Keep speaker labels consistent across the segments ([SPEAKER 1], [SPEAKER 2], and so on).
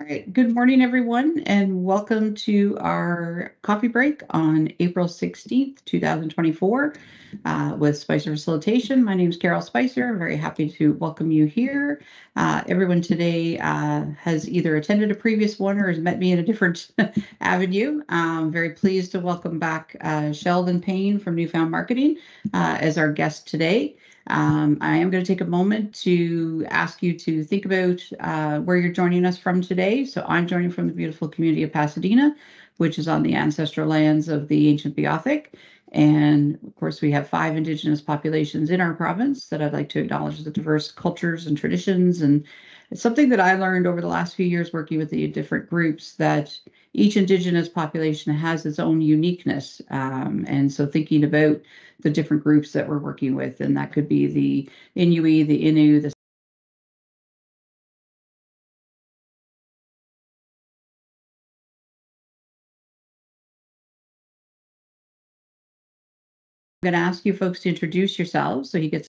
[SPEAKER 1] All right. Good morning, everyone, and welcome to our coffee break on April 16th, 2024, with Spicer Facilitation. My name is Carol Spicer. I'm very happy to welcome you here. Everyone today has either attended a previous one or has met me in a different avenue. I'm very pleased to welcome back Sheldon Payne from Newfound Marketing as our guest today. I am going to take a moment to ask you to think about where you're joining us from today. So I'm joining from the beautiful community of Pasadena, which is on the ancestral lands of the ancient Beothuk. And of course, we have 5 Indigenous populations in our province that I'd like to acknowledge the diverse cultures and traditions. And it's something that I learned over the last few years working with the different groups that each Indigenous population has its own uniqueness. And so thinking about the different groups that we're working with, and that could be the Inuit, the Innu, the I'm going to ask you folks to introduce yourselves so he gets,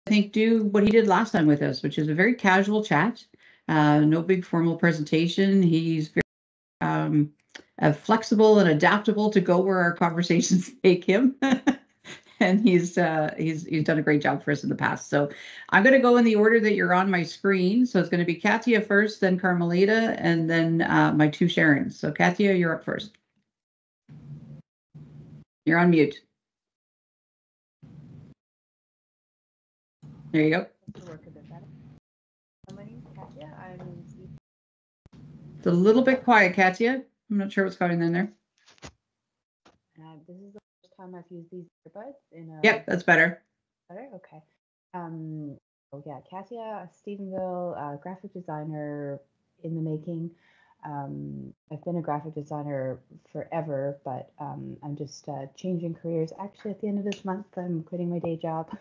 [SPEAKER 1] I think, do what he did last time with us, which is a very casual chat, no big formal presentation. He's very flexible and adaptable to go where our conversations take him. And he's done a great job for us in the past. So I'm going to go in the order that you're on my screen. So it's going to be Katia first, then Carmelita, and then my 2 Sharons. So Katia, you're up first. You're on mute. There you go.
[SPEAKER 2] My name is Katia.
[SPEAKER 1] It's a little bit quiet, Katia. I'm not sure what's going on there.
[SPEAKER 2] This is the first time I've used these earbuds in a.
[SPEAKER 1] Yep, that's better.
[SPEAKER 2] Better? Okay. Katia, Stephenville, graphic designer in the making. I've been a graphic designer forever, but I'm just changing careers. Actually, at the end of this month, I'm quitting my day job.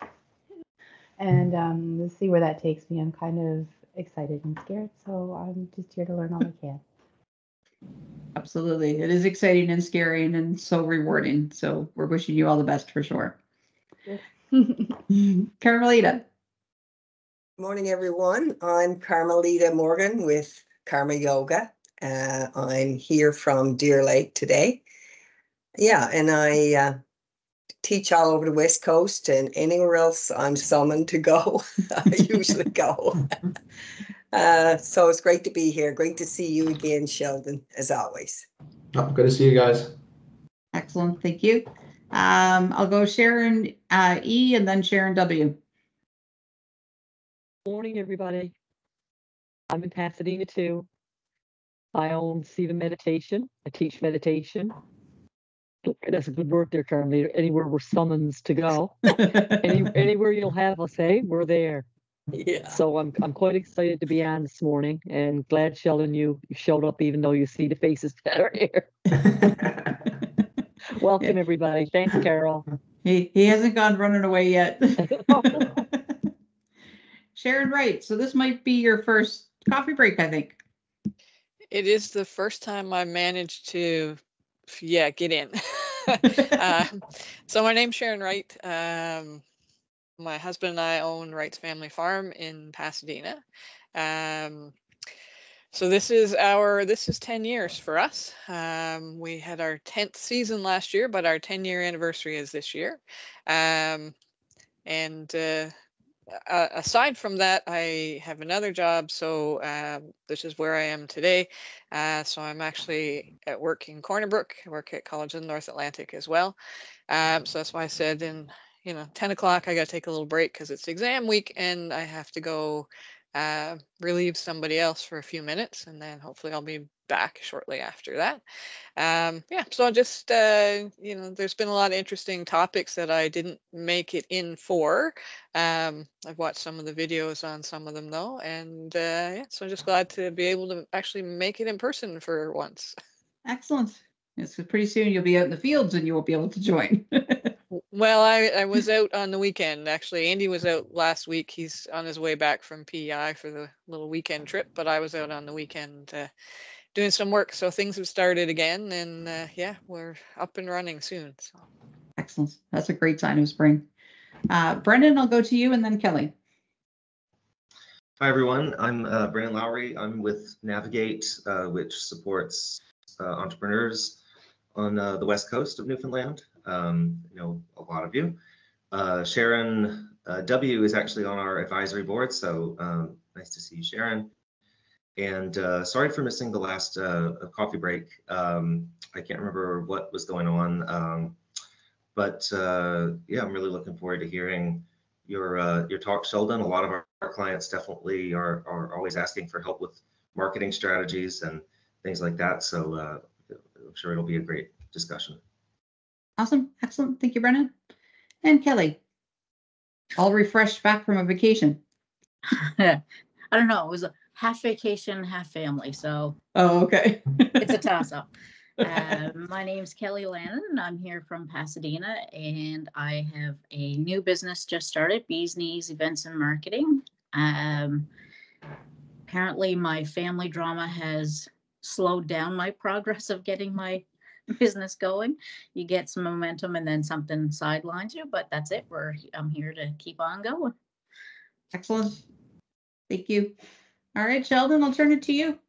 [SPEAKER 2] And we'll see where that takes me. I'm kind of excited and scared, so I'm just here to learn all I can.
[SPEAKER 1] Absolutely. It is exciting and scary and so rewarding. So we're wishing you all the best for sure. Carmelita.
[SPEAKER 3] Morning, everyone. I'm Carmelita Morgan with Karma Yoga. I'm here from Deer Lake today. Yeah, and I teach all over the West Coast, and anywhere else I'm summoned to go, I usually go. So it's great to be here. Great to see you again, Sheldon, as always.
[SPEAKER 4] Oh, good to see you guys.
[SPEAKER 1] Excellent. Thank you. I'll go Sharon E and then Sharon W.
[SPEAKER 5] Morning, everybody. I'm in Pasadena too. I own Siva Meditation. I teach meditation. That's a good word there, Carmelita. Anywhere we're summons to go, anywhere you'll have us, hey, we're there.
[SPEAKER 3] Yeah.
[SPEAKER 5] So I'm quite excited to be on this morning, and glad, Sheldon, you showed up, even though you see the faces that are here. Welcome, everybody. Thanks, Carol.
[SPEAKER 1] He hasn't gone running away yet. Sharon Wright. So this might be your first coffee break, I think.
[SPEAKER 6] It is the first time I managed to, get in. So my name's Sharon Wright. My husband and I own Wright's Family Farm in Pasadena. So this is 10 years for us. We had our 10th season last year, but our 10-year anniversary is this year. Aside from that, I have another job. So this is where I am today. So I'm actually at work in Corner Brook. I work at College of the North Atlantic as well. So that's why I said 10 o'clock, I got to take a little break because it's exam week and I have to go relieve somebody else for a few minutes, and then hopefully I'll be back shortly after that. So I'll just, there's been a lot of interesting topics that I didn't make it in for. I've watched some of the videos on some of them though, and so I'm just glad to be able to actually make it in person for once.
[SPEAKER 1] Excellent. So pretty soon you'll be out in the fields and you won't be able to join.
[SPEAKER 6] Well, I was out on the weekend. Actually, Andy was out last week. He's on his way back from PEI for the little weekend trip, but I was out on the weekend doing some work. So things have started again, and we're up and running soon. So.
[SPEAKER 1] Excellent. That's a great sign of spring. Brendan, I'll go to you and then Kelly.
[SPEAKER 7] Hi, everyone. I'm Brandon Lowry. I'm with Navigate, which supports entrepreneurs on the west coast of Newfoundland. You know, a lot of you. Sharon W. is actually on our advisory board, so nice to see you, Sharon. And sorry for missing the last coffee break. I can't remember what was going on, but yeah, I'm really looking forward to hearing your talk, Sheldon. A lot of our clients definitely are always asking for help with marketing strategies and things like that. So I'm sure it'll be a great discussion.
[SPEAKER 1] Awesome. Excellent. Thank you, Brennan. And Kelly, all refreshed back from a vacation.
[SPEAKER 8] I don't know. It was a half vacation, half family. So
[SPEAKER 1] Oh, okay.
[SPEAKER 8] it's a toss up. My name's Kelly Lannon. I'm here from Pasadena, and I have a new business just started, Bees Knees Events and Marketing. Apparently my family drama has slowed down my progress of getting my business going. You get some momentum and then something sidelines you, but that's it. I'm here to keep on going.
[SPEAKER 1] Excellent. Thank you. All right, Sheldon, I'll turn it to you.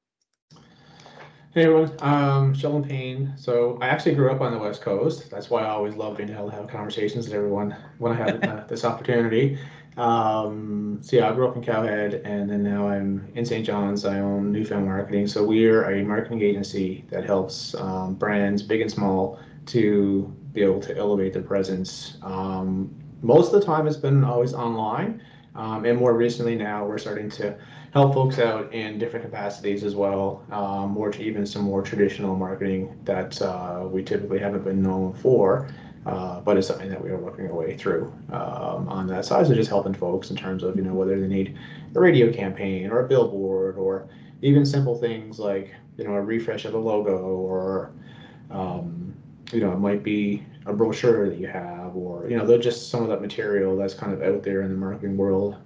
[SPEAKER 4] Hey everyone, Sheldon Payne. So I actually grew up on the West Coast. That's why I always love being able to have conversations with everyone when I have this opportunity. So yeah, I grew up in Cowhead, and then now I'm in St. John's. I own Newfound Marketing. So we're a marketing agency that helps brands, big and small, to be able to elevate their presence. Most of the time, it's been always online, and more recently now we're starting to help folks out in different capacities as well, even some more traditional marketing that we typically haven't been known for, but it's something that we are working our way through on that side. So just helping folks in terms of, you know, whether they need a radio campaign or a billboard, or even simple things like, you know, a refresh of a logo, or you know, it might be a brochure that you have, or, you know, they're just some of that material that's kind of out there in the marketing world.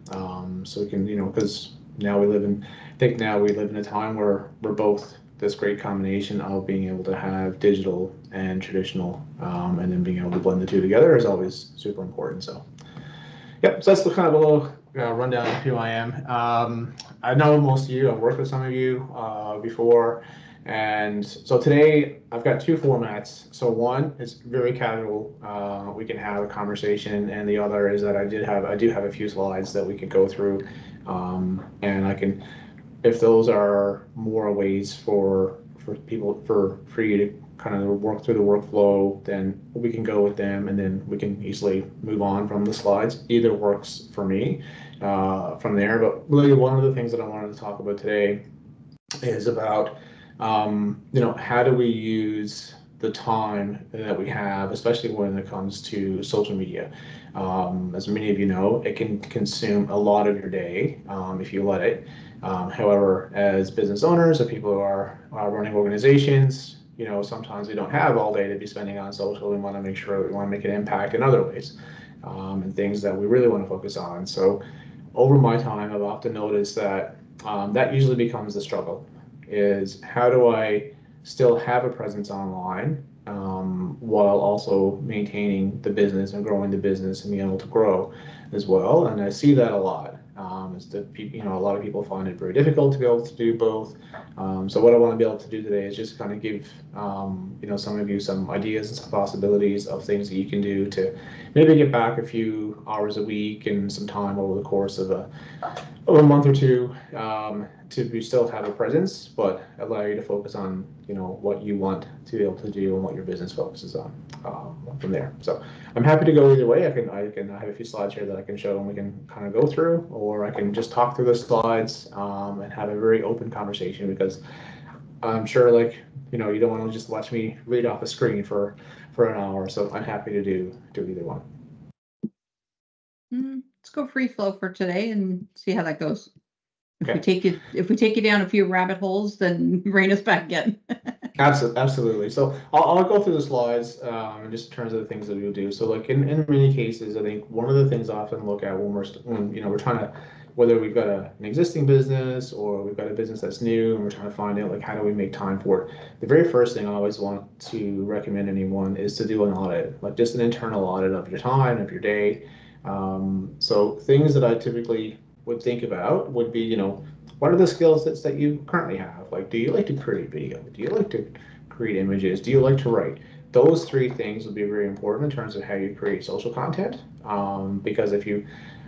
[SPEAKER 4] So we can, you know, because now we live in a time where we're both this great combination of being able to have digital and traditional, and then being able to blend the two together is always super important. So, yep. So that's the kind of a little rundown of who I am. I know most of you. I've worked with some of you before, and so today I've got two formats. So one is very casual. We can have a conversation, and the other is that I do have a few slides that we could go through. And I can, if those are more ways for people, for you to kind of work through the workflow, then we can go with them, and then we can easily move on from the slides. Either works for me from there. But really, one of the things that I wanted to talk about today is about, you know, how do we use the time that we have, especially when it comes to social media. As many of you know, it can consume a lot of your day if you let it. However, as business owners or people who are running organizations, you know, sometimes we don't have all day to be spending on social. We want to make sure we want to make an impact in other ways, and things that we really want to focus on. So over my time, I've often noticed that that usually becomes the struggle, is how do I still have a presence online while also maintaining the business and growing the business and being able to grow as well. And I see that a lot. Is that people, you know, a lot of people find it very difficult to be able to do both. So what I want to be able to do today is just kind of give you know, some of you some ideas and some possibilities of things that you can do to maybe get back a few hours a week and some time over the course of a month or two, to still have a presence, but allow you to focus on, you know, what you want to be able to do and what your business focuses on from there. So I'm happy to go either way. I have a few slides here that I can show and we can kind of go through, or I can just talk through the slides and have a very open conversation, because I'm sure, like, you know, you don't want to just watch me read off a screen for an hour. So I'm happy to do either one.
[SPEAKER 1] Let's go free flow for today and see how that goes.
[SPEAKER 4] Okay.
[SPEAKER 1] If we take you down a few rabbit holes, then rein us back again.
[SPEAKER 4] Absolutely. So I'll go through the slides just in terms of the things that we'll do. So like in many cases, I think one of the things I often look at when you know, we're trying to, whether we've got an existing business or we've got a business that's new and we're trying to find out, like, how do we make time for it? The very first thing I always want to recommend anyone is to do an audit, like just an internal audit of your time, of your day. So things that I typically would think about would be, you know, what are the skill sets that you currently have? Like, do you like to create video? Do you like to create images? Do you like to write? Those three things would be very important in terms of how you create social content. Because if you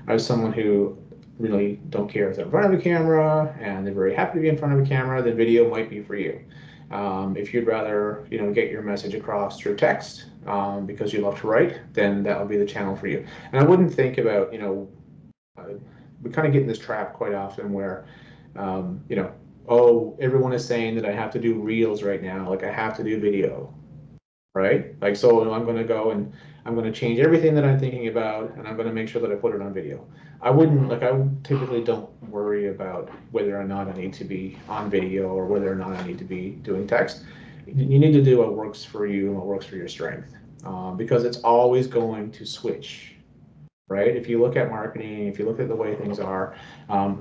[SPEAKER 4] are someone who really don't care if they're in front of a camera and they're very happy to be in front of a camera, then video might be for you. If you'd rather, you know, get your message across through text because you love to write, then that would be the channel for you. And I wouldn't think about, you know, we kind of get in this trap quite often where, you know, oh, everyone is saying that I have to do reels right now, like I have to do video, right? Like, so I'm going to go and I'm going to change everything that I'm thinking about, and I'm going to make sure that I put it on video. I wouldn't, like, I typically don't worry about whether or not I need to be on video or whether or not I need to be doing text. You need to do what works for you and what works for your strength, because it's always going to switch, right? If you look at marketing, if you look at the way things are,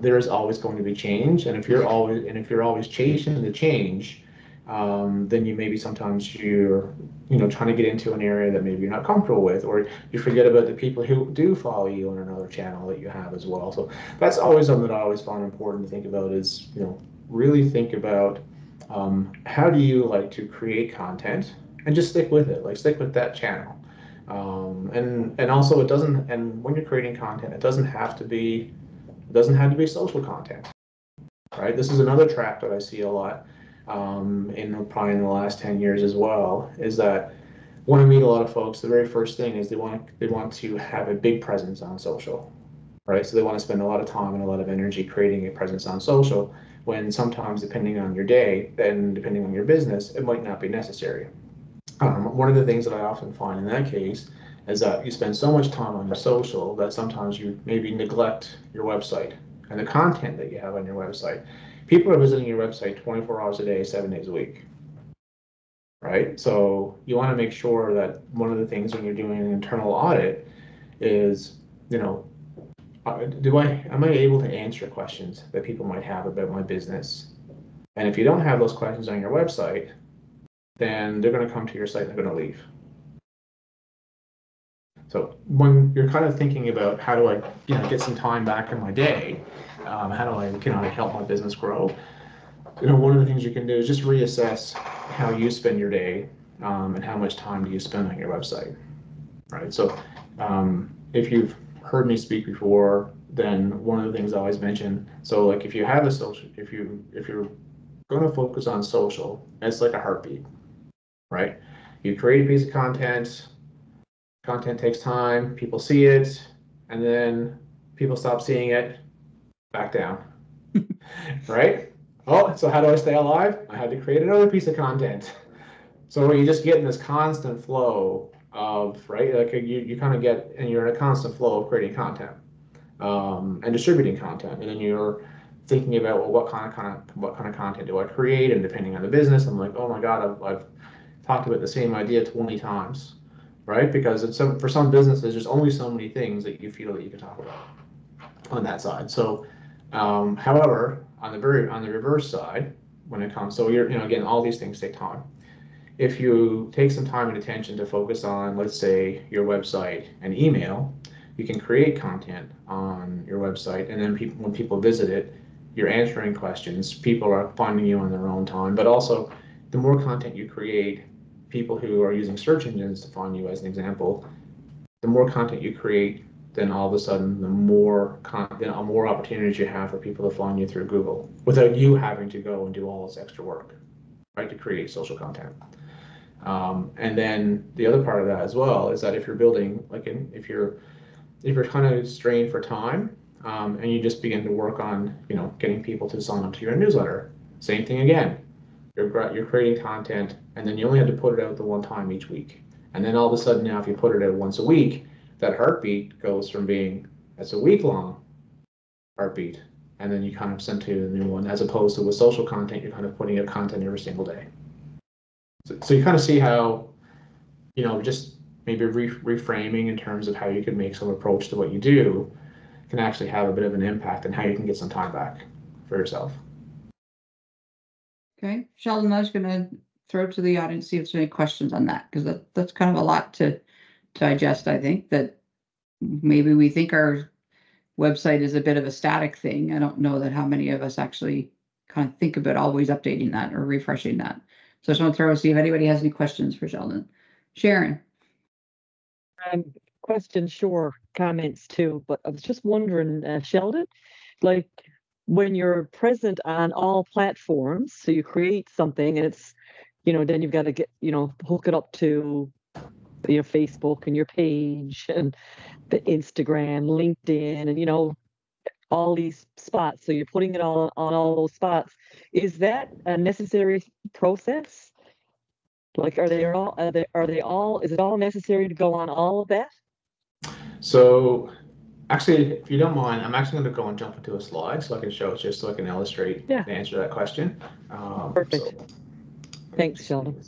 [SPEAKER 4] there is always going to be change. And if you're always chasing the change, then you maybe sometimes you're, you know, trying to get into an area that maybe you're not comfortable with, or you forget about the people who do follow you on another channel that you have as well. So that's always something that I always found important to think about is, you know, really think about how do you like to create content and just stick with it, like stick with that channel. And also it doesn't, and when you're creating content, it doesn't have to be social content, right? This is another trap that I see a lot probably in the last 10 years as well, is that when I meet a lot of folks, the very first thing is they want to have a big presence on social, right? So they want to spend a lot of time and a lot of energy creating a presence on social, when sometimes, depending on your day and depending on your business, it might not be necessary. One of the things that I often find in that case is that you spend so much time on your social that sometimes you maybe neglect your website and the content that you have on your website. People are visiting your website 24 hours a day, 7 days a week, right? So you want to make sure that one of the things when you're doing an internal audit is, you know, am I able to answer questions that people might have about my business? And if you don't have those questions on your website, then they're going to come to your site and they're going to leave. So when you're kind of thinking about how do I, you know, get some time back in my day, how do I, you know, help my business grow? You know, one of the things you can do is just reassess how you spend your day and how much time do you spend on your website, right? So if you've heard me speak before, then one of the things I always mention, so like if you have a social, if you're going to focus on social, it's like a heartbeat, right? You create a piece of content takes time, people see it, and then people stop seeing it, back down, right? Oh, so how do I stay alive? I had to create another piece of content. So you just get in this constant flow of, right, like you kind of get, and you're in a constant flow of creating content and distributing content, and then you're thinking about, well, what kind of content do I create? And depending on the business, I'm like, oh my God, I've talked about the same idea 20 times, right? Because for some businesses, there's only so many things that you feel that you can talk about on that side. So, however, on the reverse side, when it comes, so you're, you know, again, all these things take time. If you take some time and attention to focus on, let's say, your website and email, you can create content on your website, and then when people visit it, you're answering questions. People are finding you on their own time, but also the more content you create, people who are using search engines to find you, as an example, the more content you create, then all of a sudden, the more opportunities you have for people to find you through Google without you having to go and do all this extra work, right, to create social content. And then the other part of that as well is that if you're building, like if you're kind of strained for time, and you just begin to work on, you know, getting people to sign up to your newsletter, same thing again. You're creating content, and then you only have to put it out the one time each week. And then all of a sudden now, if you put it out once a week, that heartbeat goes from being, that's a week-long heartbeat, and then you kind of send to the new one, as opposed to with social content, you're kind of putting out content every single day. So you kind of see how, you know, just maybe reframing in terms of how you can make some approach to what you do can actually have a bit of an impact and how you can get some time back for yourself.
[SPEAKER 1] Okay, Sheldon, I was going to throw to the audience, see if there's any questions on that, because that's kind of a lot to digest. I think that maybe we think our website is a bit of a static thing. I don't know that how many of us actually kind of think about always updating that or refreshing that. So I just want to throw and see if anybody has any questions for Sheldon. Sharon.
[SPEAKER 5] Questions, sure, comments too, but I was just wondering, Sheldon, like when you're present on all platforms, so you create something and it's, then you've got to get, hook it up to your Facebook and your page and the Instagram, LinkedIn, and all these spots. So you're putting it all on all those spots. Is that a necessary process? Like, are they all, is it all necessary to go on all of that?
[SPEAKER 4] So actually, if you don't mind, I'm actually going to go and jump into a slide so I can show it just so I can illustrate the answer to that question.
[SPEAKER 5] Perfect.
[SPEAKER 4] So,
[SPEAKER 5] thanks, Sheldon.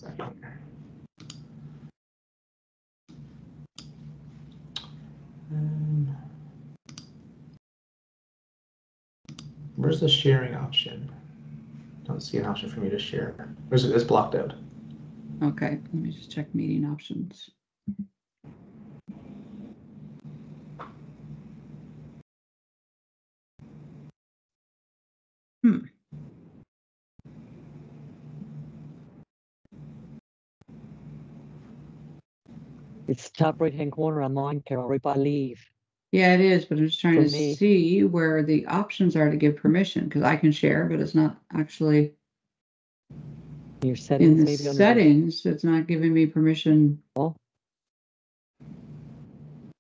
[SPEAKER 4] Where's the sharing option? Don't see an option for me to share. Where's it? It's blocked out.
[SPEAKER 1] Okay, let me just check meeting options.
[SPEAKER 5] It's top right-hand corner on mine, Carol, right by leave.
[SPEAKER 1] Yeah, it is, but I'm just trying
[SPEAKER 5] For
[SPEAKER 1] to
[SPEAKER 5] me.
[SPEAKER 1] see where the options are to give permission, because I can share, but it's not actually
[SPEAKER 5] Your
[SPEAKER 1] in
[SPEAKER 5] settings,
[SPEAKER 1] the
[SPEAKER 5] maybe under
[SPEAKER 1] settings. It's not giving me permission.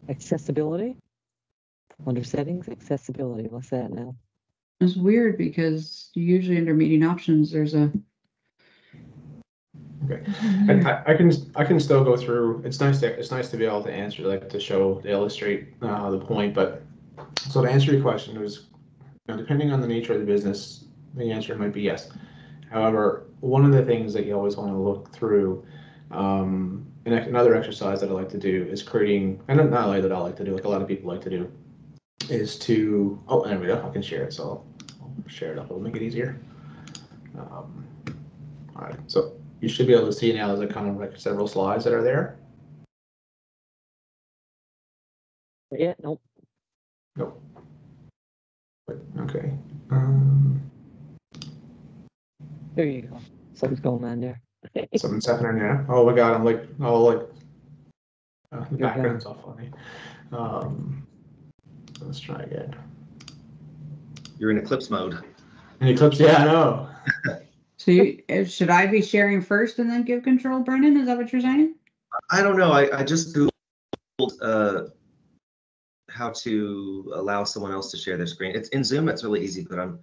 [SPEAKER 5] accessibility. Under settings, accessibility. What's that now?
[SPEAKER 1] It's weird because usually under meeting options, there's a.
[SPEAKER 4] Okay, and I can still go through. It's nice to be able to answer, like to illustrate the point. But so to answer your question, it was, depending on the nature of the business, the answer might be yes. However, one of the things that you always want to look through, another exercise that I like to do is creating, and not only that I like to do, like a lot of people like to do, is to, there we go, I can share it, so I'll share it up, it'll make it easier. All right, so you should be able to see now there's kind of like several slides that are there.
[SPEAKER 5] Yeah, nope.
[SPEAKER 4] Nope. Okay.
[SPEAKER 5] There you go. Something's going on there.
[SPEAKER 4] Something's happening now. Oh my God, I'm like, the background's all funny. Let's try again.
[SPEAKER 7] You're in Eclipse mode.
[SPEAKER 4] In Eclipse, yeah, I know.
[SPEAKER 1] So should I be sharing first and then give control, Brendan? Is that what you're saying?
[SPEAKER 7] I don't know. I just Googled how to allow someone else to share their screen. It's in Zoom. It's really easy, but I'm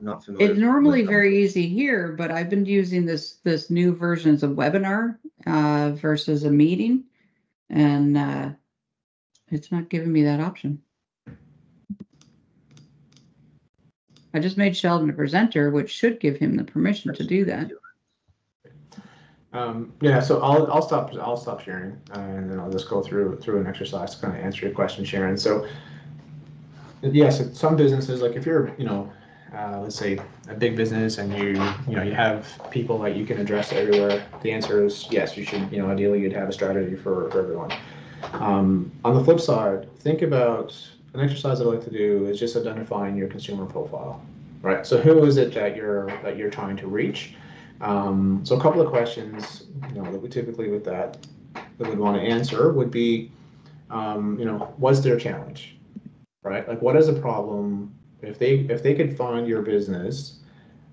[SPEAKER 7] not familiar.
[SPEAKER 1] It's normally very easy here, but I've been using this new versions of Webinar versus a meeting, and it's not giving me that option. I just made Sheldon a presenter, which should give him the permission to do that.
[SPEAKER 4] Yeah, so I'll stop sharing, and then I'll just go through an exercise to kind of answer your question, Sharon. So yes, some businesses, like if you're, let's say a big business and you have people that you can address everywhere, the answer is yes, you should, ideally you'd have a strategy for everyone. On the flip side, think about an exercise I like to do is just identifying your consumer profile, right? So who is it that you're trying to reach? So a couple of questions, that we typically that we'd want to answer would be, what's their challenge, right? Like, what is the problem? If they could find your business,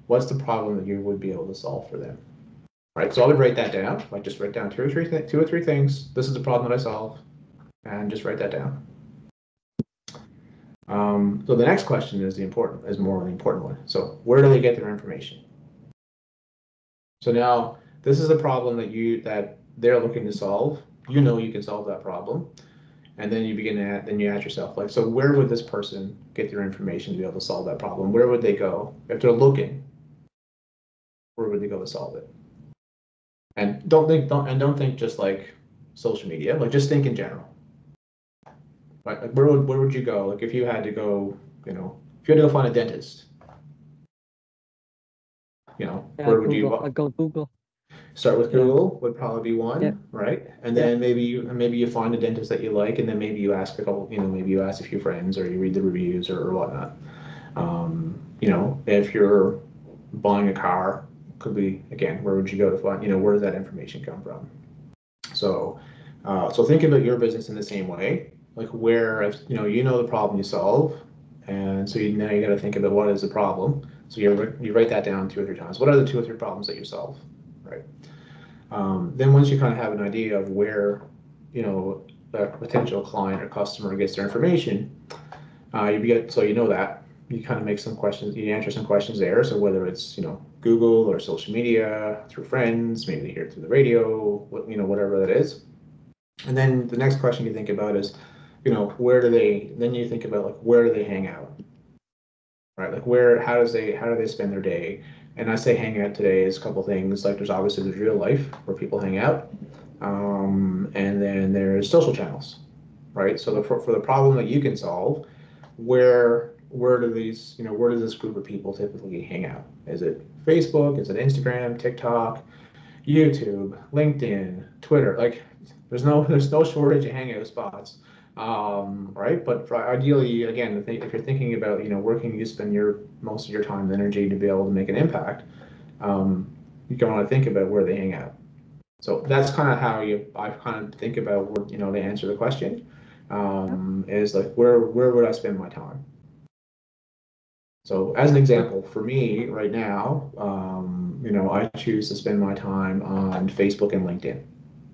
[SPEAKER 4] what's the problem that you would be able to solve for them, right? So I would write that down, like just write down two or three things. This is the problem that I solve, and just write that down. So the next question is more the important one. So where do they get their information? So now this is a problem that they're looking to solve. You can solve that problem, and then you ask yourself, like, so where would this person get their information to be able to solve that problem? Where would they go if they're looking? Where would they go to solve it? And don't think just like social media. Like, just think in general. Right? Like, where would you go? Like, if you had to go, if you had to go find a dentist, where would you go?
[SPEAKER 5] I'd go Google.
[SPEAKER 4] Start with
[SPEAKER 5] Yeah.
[SPEAKER 4] Google would probably be one,
[SPEAKER 5] Yeah.
[SPEAKER 4] right? And
[SPEAKER 5] Yeah.
[SPEAKER 4] then maybe you find a dentist that you like, and then maybe you ask a couple, maybe you ask a few friends, or you read the reviews or whatnot. If you're buying a car, could be, again, where would you go to find, where does that information come from? So, so think about your business in the same way, like where, if, you know the problem you solve, and so now you got to think about what is the problem. So you write that down 2 or 3 times. What are the 2 or 3 problems that you solve, right? Then once you kind of have an idea of where, the potential client or customer gets their information, so you know that you kind of make some questions, you answer some questions there. So whether it's Google or social media, through friends, maybe they hear it through the radio, whatever that is. And then the next question you think about is, then you think about, like, where do they hang out, right? Like how do they spend their day? And I say hang out today is a couple things. Like there's real life where people hang out, and then there's social channels, right? So for the problem that you can solve, where do these, where does this group of people typically hang out? Is it Facebook? Is it Instagram, TikTok, YouTube, LinkedIn, Twitter? Like there's no shortage of hangout spots, right? But ideally, again, if you're thinking about where can you spend most of your time and energy to be able to make an impact, you can want to think about where they hang out. So that's kind of how I kind of think about where, to answer the question, is like where would I spend my time? So as an example, for me right now, I choose to spend my time on Facebook and LinkedIn.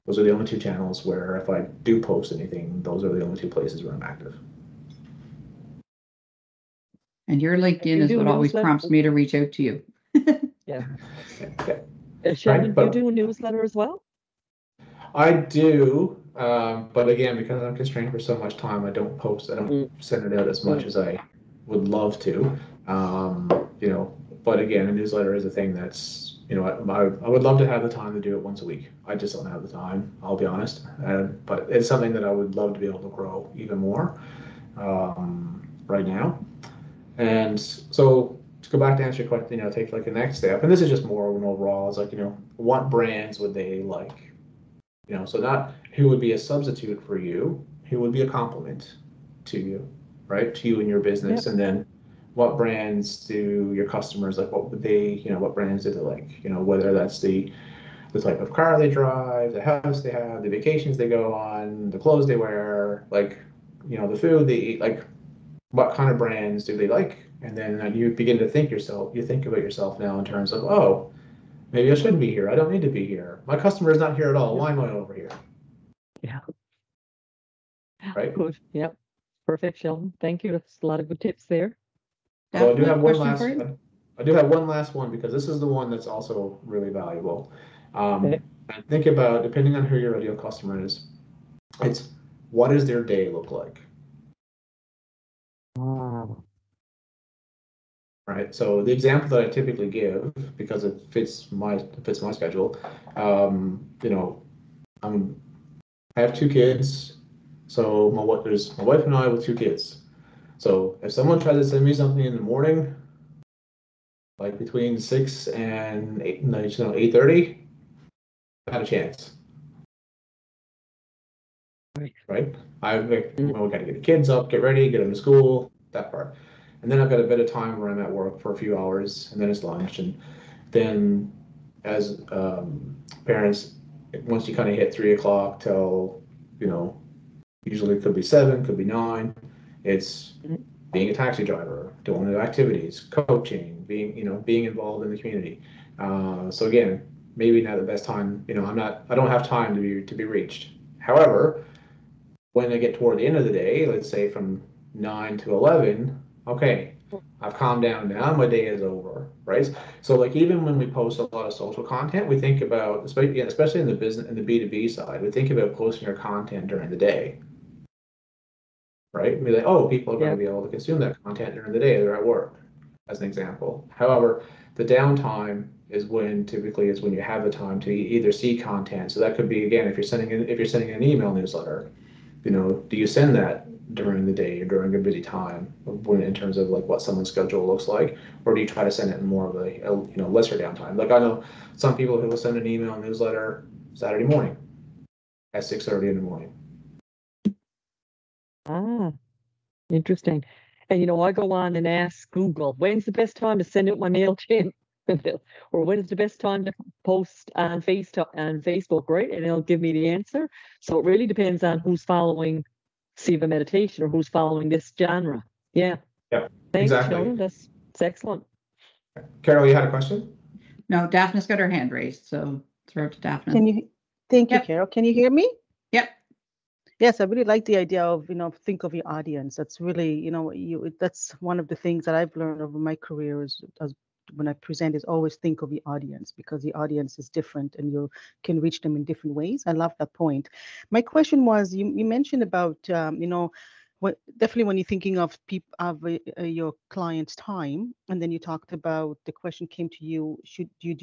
[SPEAKER 4] Those are the only 2 channels where if I do post anything, those are the only 2 places where I'm active.
[SPEAKER 1] And your LinkedIn
[SPEAKER 5] You
[SPEAKER 1] is
[SPEAKER 5] do
[SPEAKER 1] what always
[SPEAKER 5] newsletter-
[SPEAKER 1] prompts me to reach out to you.
[SPEAKER 5] Yeah.
[SPEAKER 4] Okay.
[SPEAKER 5] Sheldon,
[SPEAKER 4] but-
[SPEAKER 5] you do a newsletter as well?
[SPEAKER 4] I do, but again, because I'm constrained for so much time, I don't post. I don't send it out as much as I would love to. But again, a newsletter is a thing that's, I would love to have the time to do it once a week. I just don't have the time, I'll be honest. But it's something that I would love to be able to grow even more right now. And so to go back to answer your question, take like the next step, and this is just more of an overall, it's like, what brands would they like? So not who would be a substitute for you, who would be a complement to you, right? To you and your business. Yep. And then what brands do your customers like? What would they, what brands do they like? Whether that's the type of car they drive, the house they have, the vacations they go on, the clothes they wear, like, the food they eat, like what kind of brands do they like? And then you begin to think about yourself now in terms of, oh, maybe I shouldn't be here. I don't need to be here. My customer is not here at all. Why am I over here?
[SPEAKER 5] Yeah.
[SPEAKER 4] Right?
[SPEAKER 5] Good. Yep. Perfect, Sheldon. Thank you. That's a lot of good tips there.
[SPEAKER 4] So I do have one last one because this is the one that's also really valuable.
[SPEAKER 5] Okay.
[SPEAKER 4] And think about, depending on who your ideal customer is, it's what does their day look like?
[SPEAKER 5] Wow.
[SPEAKER 4] Right. So the example that I typically give, because it fits my schedule, I have 2 kids. So there's my wife and I with 2 kids. So if someone tries to send me something in the morning, like between 6 and 8:30, not a chance. Right. I've got to get the kids up, get ready, get them to school, that part. And then I've got a bit of time where I'm at work for a few hours, and then it's lunch. And then as parents, once you kind of hit 3 o'clock till, usually it could be 7, could be 9, it's being a taxi driver, doing the activities, coaching, being involved in the community. So again, maybe not the best time, I don't have time to be reached. However, when I get toward the end of the day, let's say from 9 to 11, okay, I've calmed down now, my day is over, right? So like even when we post a lot of social content, we think about, especially in the business and the B2B side, we think about posting our content during the day, right? We're like, oh, people are going to be able to consume that content during the day, they're at work, as an example. However, the downtime is typically when you have the time to either see content. So that could be, again, if you're sending an email newsletter, do you send that during the day or during a busy time when, in terms of like what someone's schedule looks like, or do you try to send it in more of a lesser downtime? Like I know some people who will send an email newsletter Saturday morning at 6:30 in the morning.
[SPEAKER 5] Ah, interesting. And I go on and ask Google, when's the best time to send out my MailChimp? Or when's the best time to post on Facebook, right? And it'll give me the answer. So it really depends on who's following Siva meditation or who's following this genre. Yeah.
[SPEAKER 4] Yeah,
[SPEAKER 5] Thanks,
[SPEAKER 4] exactly.
[SPEAKER 5] Sheldon. That's excellent.
[SPEAKER 4] Carol, you had a question?
[SPEAKER 1] No, Daphne's got her hand raised, so throw it to Daphne.
[SPEAKER 9] Thank you,
[SPEAKER 1] Yep.
[SPEAKER 9] Carol. Can you hear me?
[SPEAKER 1] Yep.
[SPEAKER 9] Yes, I really like the idea of, think of your audience. That's really, that's one of the things that I've learned over my career is when I present is always think of the audience, because the audience is different and you can reach them in different ways. I love that point. My question was, you mentioned about, definitely when you're thinking of your client's time, and then you talked about the question came to you, do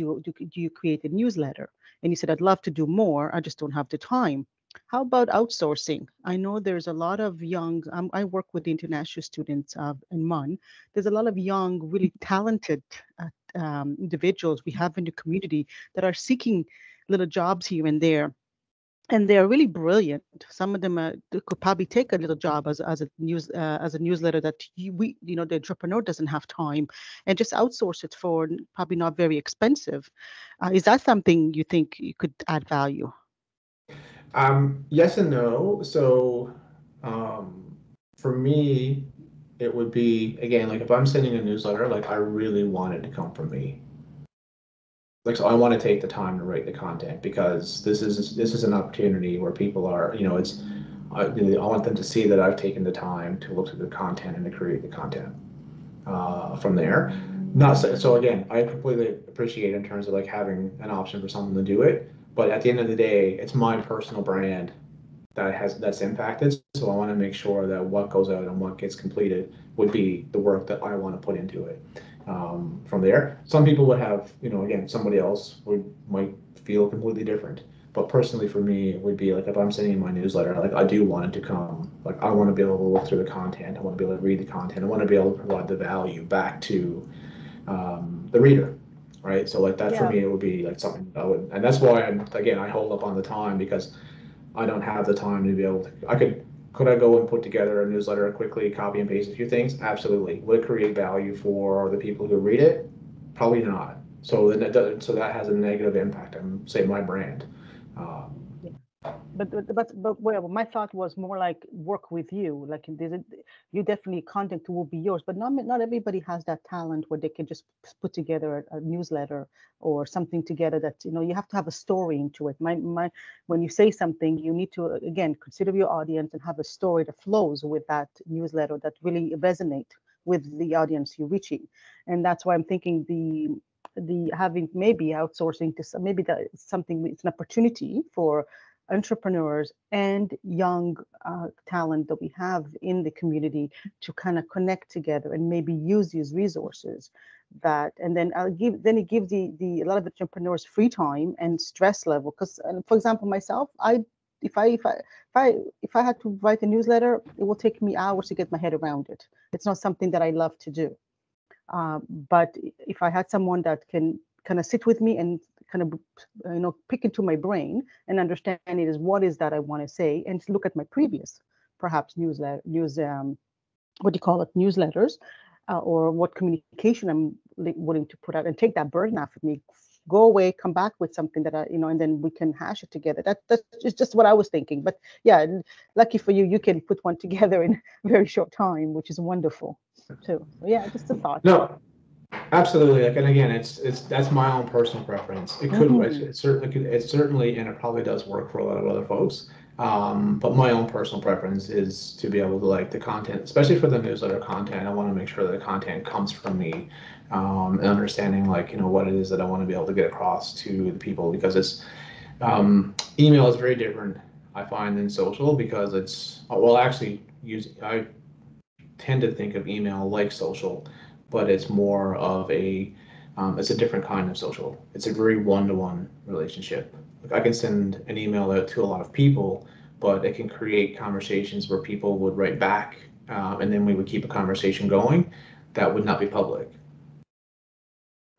[SPEAKER 9] you create a newsletter? And you said, I'd love to do more, I just don't have the time. How about outsourcing? I know there's a lot of young, I work with international students in MUN. There's a lot of young, really talented individuals we have in the community that are seeking little jobs here and there. And they're really brilliant. Some of them could probably take a little job as a newsletter that the entrepreneur doesn't have time, and just outsource it for probably not very expensive. Is that something you think you could add value?
[SPEAKER 4] Yes and no. So for me, it would be, again, like if I'm sending a newsletter, like I really want it to come from me. Like, so I want to take the time to write the content, because this is an opportunity where people are, I want them to see that I've taken the time to look at the content and to create the content from there. So again, I completely appreciate in terms of like having an option for someone to do it, but at the end of the day, it's my personal brand that's impacted. So I want to make sure that what goes out and what gets completed would be the work that I want to put into it. From there, some people would have, again, somebody else might feel completely different. But personally, for me, it would be like if I'm sending my newsletter, like I do want it to come. Like I want to be able to look through the content. I want to be able to read the content. I want to be able to provide the value back to the reader, right? So like that for me, it would be like something that I would, and that's why I hold up on the time, because I don't have the time to be able to. Could I go and put together a newsletter and quickly copy and paste a few things? Absolutely. Would it create value for the people who read it? Probably not. So that has a negative impact on, say, my brand.
[SPEAKER 9] But well, my thought was more like work with you. Like you definitely content will be yours, but not everybody has that talent where they can just put together a newsletter or something together that you have to have a story into it. When you say something, you need to again consider your audience and have a story that flows with that newsletter that really resonate with the audience you're reaching. And that's why I'm thinking the having maybe outsourcing to maybe that's something, it's an opportunity for entrepreneurs and young talent that we have in the community to kind of connect together and maybe use these resources and then it gives a lot of entrepreneurs free time and stress level, because for example myself, if I had to write a newsletter, it will take me hours to get my head around it. It's not something that I love to do, but if I had someone that can kind of sit with me and kind of pick into my brain and understand what is that I want to say, and look at my previous perhaps newsletters, or what communication I'm willing to put out, and take that burden off of me, go away, come back with something that and then we can hash it together. That's just what I was thinking. But yeah, lucky for you, you can put one together in a very short time, which is wonderful too. So yeah, just a thought.
[SPEAKER 4] No, absolutely. Like, and again, that's my own personal preference. It could, it certainly, and it probably does work for a lot of other folks. But my own personal preference is to be able to like the content, especially for the newsletter content. I want to make sure that the content comes from me, and understanding like, what it is that I want to be able to get across to the people, because it's, email is very different, I find, than social, because I tend to think of email like social, but it's more of it's a different kind of social. It's a very one-to-one relationship. Like I can send an email out to a lot of people, but it can create conversations where people would write back, and then we would keep a conversation going that would not be public.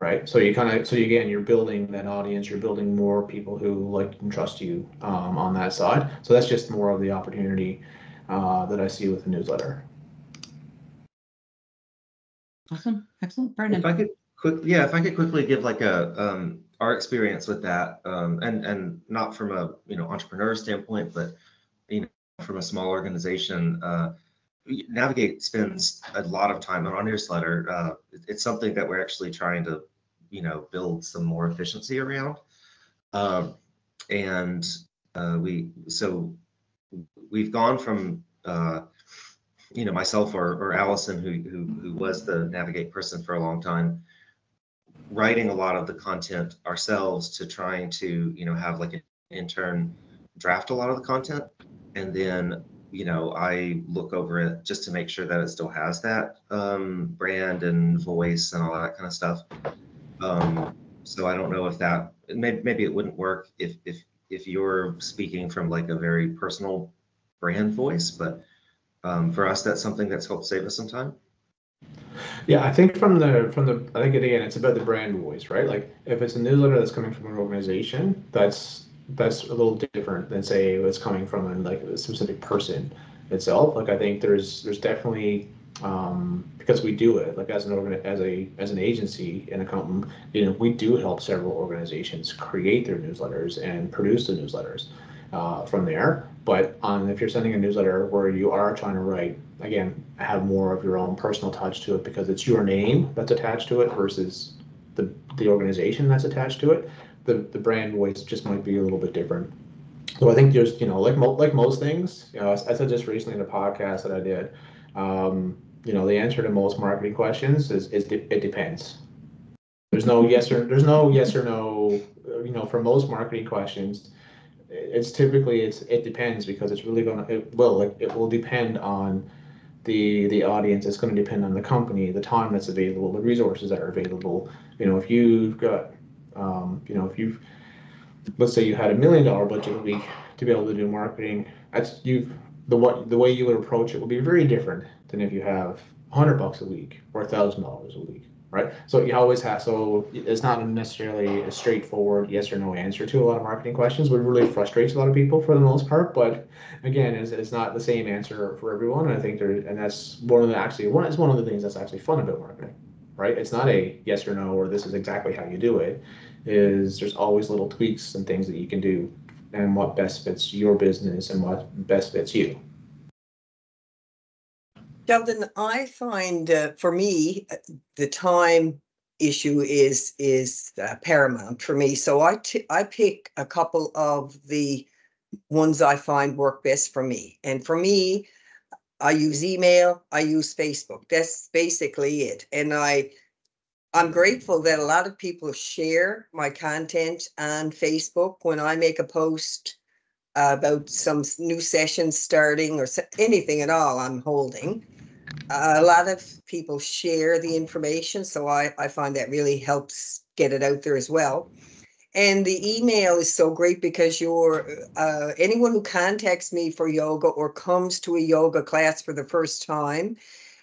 [SPEAKER 4] Right. So again, you're building that audience, you're building more people who like and trust you on that side. So that's just more of the opportunity that I see with the newsletter.
[SPEAKER 1] Awesome. Excellent. Brendan.
[SPEAKER 7] If I could quickly give like our experience with that, and not from a entrepreneur standpoint, but from a small organization. Navigate spends a lot of time on our newsletter. It's something that we're actually trying to, build some more efficiency around. We've gone from, myself or Allison, who was the Navigate person for a long time, writing a lot of the content ourselves to trying to, have like an intern draft a lot of the content, and then I look over it just to make sure that it still has that brand and voice and all that kind of stuff. So I don't know if that maybe it wouldn't work if you're speaking from like a very personal brand voice, but for us, that's something that's helped save us some time.
[SPEAKER 4] Yeah, I think I think again, it's about the brand voice, right? Like if it's a newsletter that's coming from an organization, that's a little different than say it's coming from like a specific person itself. Like I think there's definitely because we do it like as an agency and a company, we do help several organizations create their newsletters and produce the newsletters from there. But if you're sending a newsletter where you are trying to write, again, have more of your own personal touch to it because it's your name that's attached to it versus the organization that's attached to it, the brand voice just might be a little bit different. So I think there's, like most things, I said just recently in a podcast that I did, the answer to most marketing questions is it depends. There's no yes or no, for most marketing questions, it's typically it depends because it's really it will depend on the audience. It's going to depend on the company, the time that's available, the resources that are available. If you've got let's say you had $1 million budget a week to be able to do marketing, the way you would approach it will be very different than if you have $100 a week or $1,000 a week, right? So you always have, so it's not necessarily a straightforward yes or no answer to a lot of marketing questions, which really frustrates a lot of people for the most part. But again, it's not the same answer for everyone. And I think that's one of the things that's actually fun about marketing, right? It's not a yes or no, or this is exactly how you do it. There's always little tweaks and things that you can do and what best fits your business and what best fits you.
[SPEAKER 3] Sheldon, I find for me, the time issue is paramount for me. So I pick a couple of the ones I find work best for me. And for me, I use email, I use Facebook. That's basically it. And I'm grateful that a lot of people share my content on Facebook. When I make a post about some new sessions starting or anything at all I'm holding, a lot of people share the information. So I find that really helps get it out there as well. And the email is so great because anyone who contacts me for yoga or comes to a yoga class for the first time,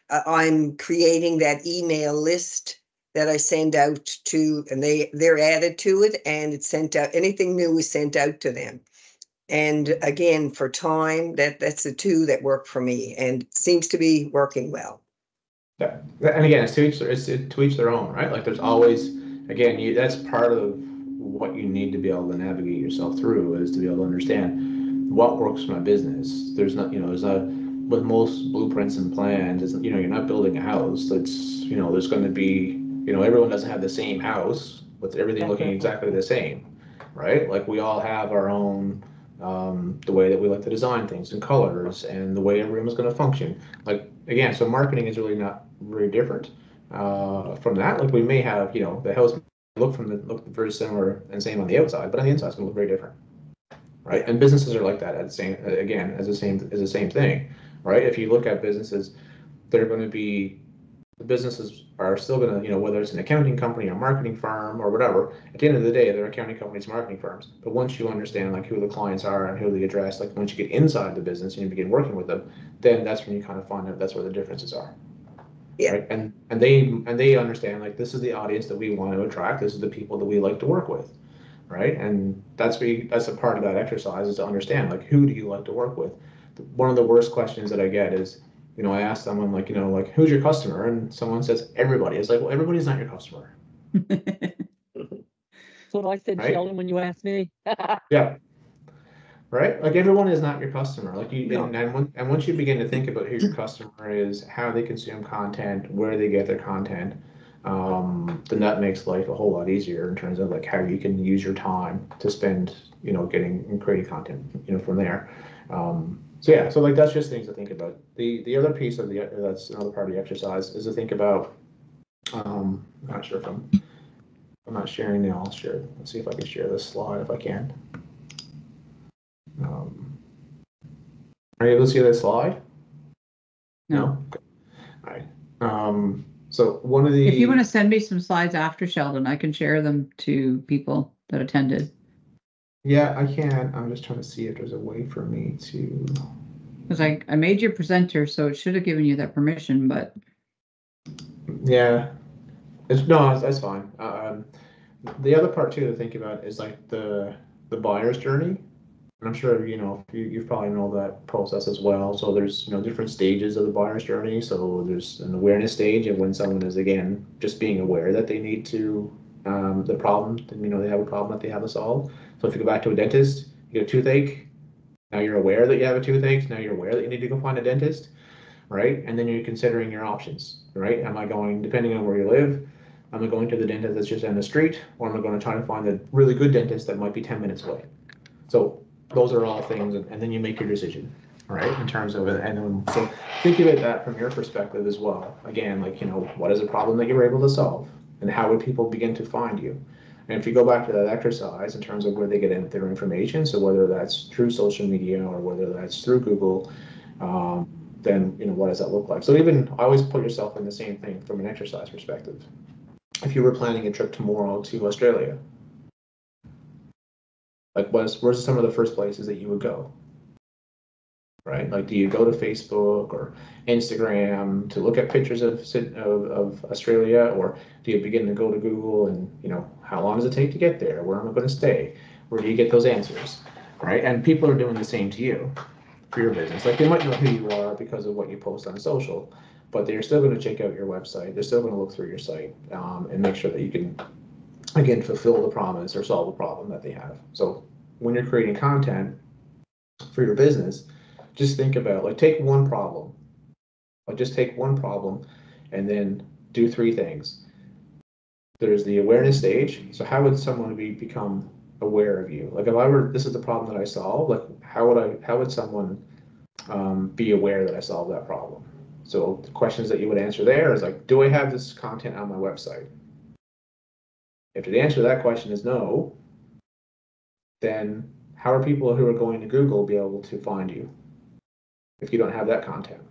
[SPEAKER 3] I'm creating that email list that I send out to, and they're added to it, and it's sent out. Anything new is sent out to them. And again, for time, that's the two that work for me, and it seems to be working well.
[SPEAKER 4] Yeah, and again, it's to each their own, right? Like there's always, again, that's part of what you need to be able to navigate yourself through, is to be able to understand what works for my business. There's not, with most blueprints and plans, you're not building a house. That's, there's going to be, everyone doesn't have the same house with everything looking exactly the same, right? Like we all have our own, the way that we like to design things and colors and the way a room is going to function. Like, again, so marketing is really not very different from that. Like we may have, the house look very similar and same on the outside, but on the inside it's going to look very different, right? And businesses are like that as the same thing, right? If you look at businesses, they're going to be the businesses are still going to, whether it's an accounting company or marketing firm or whatever, at the end of the day, they're accounting companies, marketing firms. But once you understand like who the clients are and who they address, like once you get inside the business and you begin working with them, then that's when you kind of find out that's where the differences are.
[SPEAKER 3] Yeah.
[SPEAKER 4] Right? And they understand like this is the audience that we want to attract. This is the people that we like to work with. Right. And that's a part of that exercise is to understand like who do you like to work with? One of the worst questions that I get is, I ask someone like, who's your customer? And someone says, everybody. It's like, well, everybody's not your customer.
[SPEAKER 5] That's what I said,
[SPEAKER 4] Right?
[SPEAKER 5] Sheldon, when you asked me.
[SPEAKER 4] Yeah. Right? Like everyone is not your customer. Like
[SPEAKER 3] No.
[SPEAKER 4] and once you begin to think about who your customer is, how they consume content, where they get their content, then that makes life a whole lot easier in terms of like how you can use your time to spend, getting and creating content, from there. So yeah, so like that's just things to think about. The other piece of that's another part of the exercise is to think about. I'm not sure if I'm not sharing now. I'll share. Let's see if I can share this slide if I can. Are you able to see this slide?
[SPEAKER 1] No.
[SPEAKER 4] All right. So one of the.
[SPEAKER 1] If you want to send me some slides after, Sheldon, I can share them to people that attended.
[SPEAKER 4] Yeah, I can. I'm just trying to see if there's a way for me to.
[SPEAKER 1] Because I made you a presenter, so it should have given you that permission, but.
[SPEAKER 4] Yeah, that's fine. The other part too to think about is like the buyer's journey. And I'm sure you probably know that process as well. So there's different stages of the buyer's journey. So there's an awareness stage, and when someone is again just being aware that they need to the problem, they have a problem that they have to solve. So if you go back to a dentist, you get a toothache. Now you're aware that you have a toothache. Now you're aware that you need to go find a dentist, right? And then you're considering your options, right? Am I going, depending on where you live, am I going to the dentist that's just down the street, or am I going to try to find a really good dentist that might be 10 minutes away? So those are all things, and then you make your decision, right? In terms of it, and then so think about that from your perspective as well. Again, like what is a problem that you were able to solve, and how would people begin to find you? And if you go back to that exercise in terms of where they get their information, so whether that's through social media or whether that's through Google, then what does that look like? So even I always put yourself in the same thing from an exercise perspective. If you were planning a trip tomorrow to Australia, like where's some of the first places that you would go? Right? Like, do you go to Facebook or Instagram to look at pictures of Australia, or do you begin to go to Google and how long does it take to get there? Where am I going to stay? Where do you get those answers? Right? And people are doing the same to you for your business. Like they might know who you are because of what you post on social, but they're still going to check out your website. They're still going to look through your site and make sure that you can again fulfill the promise or solve the problem that they have. So when you're creating content for your business, just think about like take one problem and then do three things. There's the awareness stage. So how would someone become aware of you? Like if this is the problem that I solve, like how would someone be aware that I solved that problem? So the questions that you would answer there is like, do I have this content on my website? If the answer to that question is no, then how are people who are going to Google be able to find you if you don't have that content?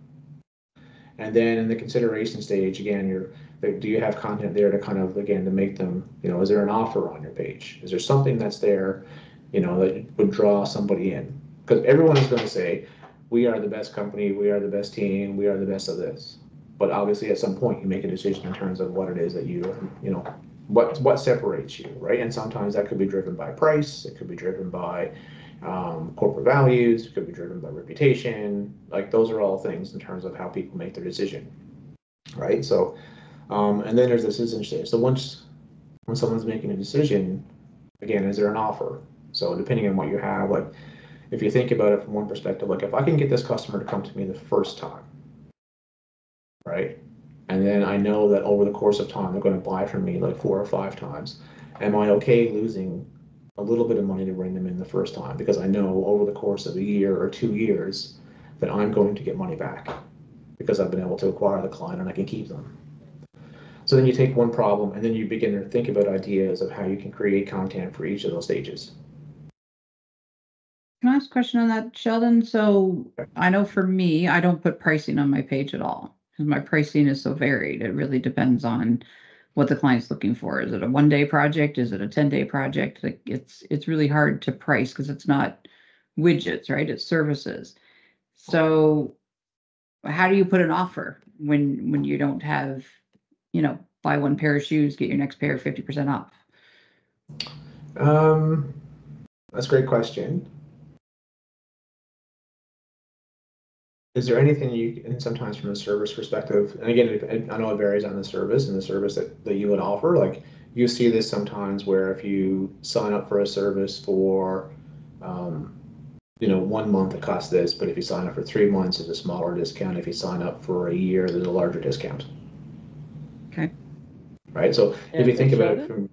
[SPEAKER 4] And then in the consideration stage, again, do you have content there to kind of, again, to make them, is there an offer on your page? Is there something that's there, that would draw somebody in? Because everyone is going to say, we are the best company, we are the best team, we are the best of this. But obviously at some point you make a decision in terms of what it is that what separates you, right? And sometimes that could be driven by price, it could be driven by corporate values, it could be driven by reputation. Like those are all things in terms of how people make their decision, right? So, and then there's the decision stage. So when someone's making a decision, again, is there an offer? So depending on what you have, like if you think about it from one perspective, like if I can get this customer to come to me the first time, right? And then I know that over the course of time, they're going to buy from me like 4 or 5 times. Am I okay losing a little bit of money to bring them in the first time? Because I know over the course of a year or 2 years that I'm going to get money back because I've been able to acquire the client and I can keep them. So then you take one problem and then you begin to think about ideas of how you can create content for each of those stages.
[SPEAKER 1] Can I ask a question on that, Sheldon? So I know for me, I don't put pricing on my page at all. because my pricing is so varied. It really depends on what the client's looking for. Is it a 1-day project? Is it a 10-day project? Like it's really hard to price because it's not widgets, right? It's services. So how do you put an offer when you don't have, buy one pair of shoes, get your next pair 50% off?
[SPEAKER 4] That's a great question. Is there anything and sometimes from a service perspective, and again, I know it varies on the service and the service that you would offer. Like you see this sometimes where if you sign up for a service for, 1 month it costs this, but if you sign up for 3 months, it's a smaller discount. If you sign up for a year, there's a larger discount.
[SPEAKER 1] Okay.
[SPEAKER 4] Right. So if you think about it from,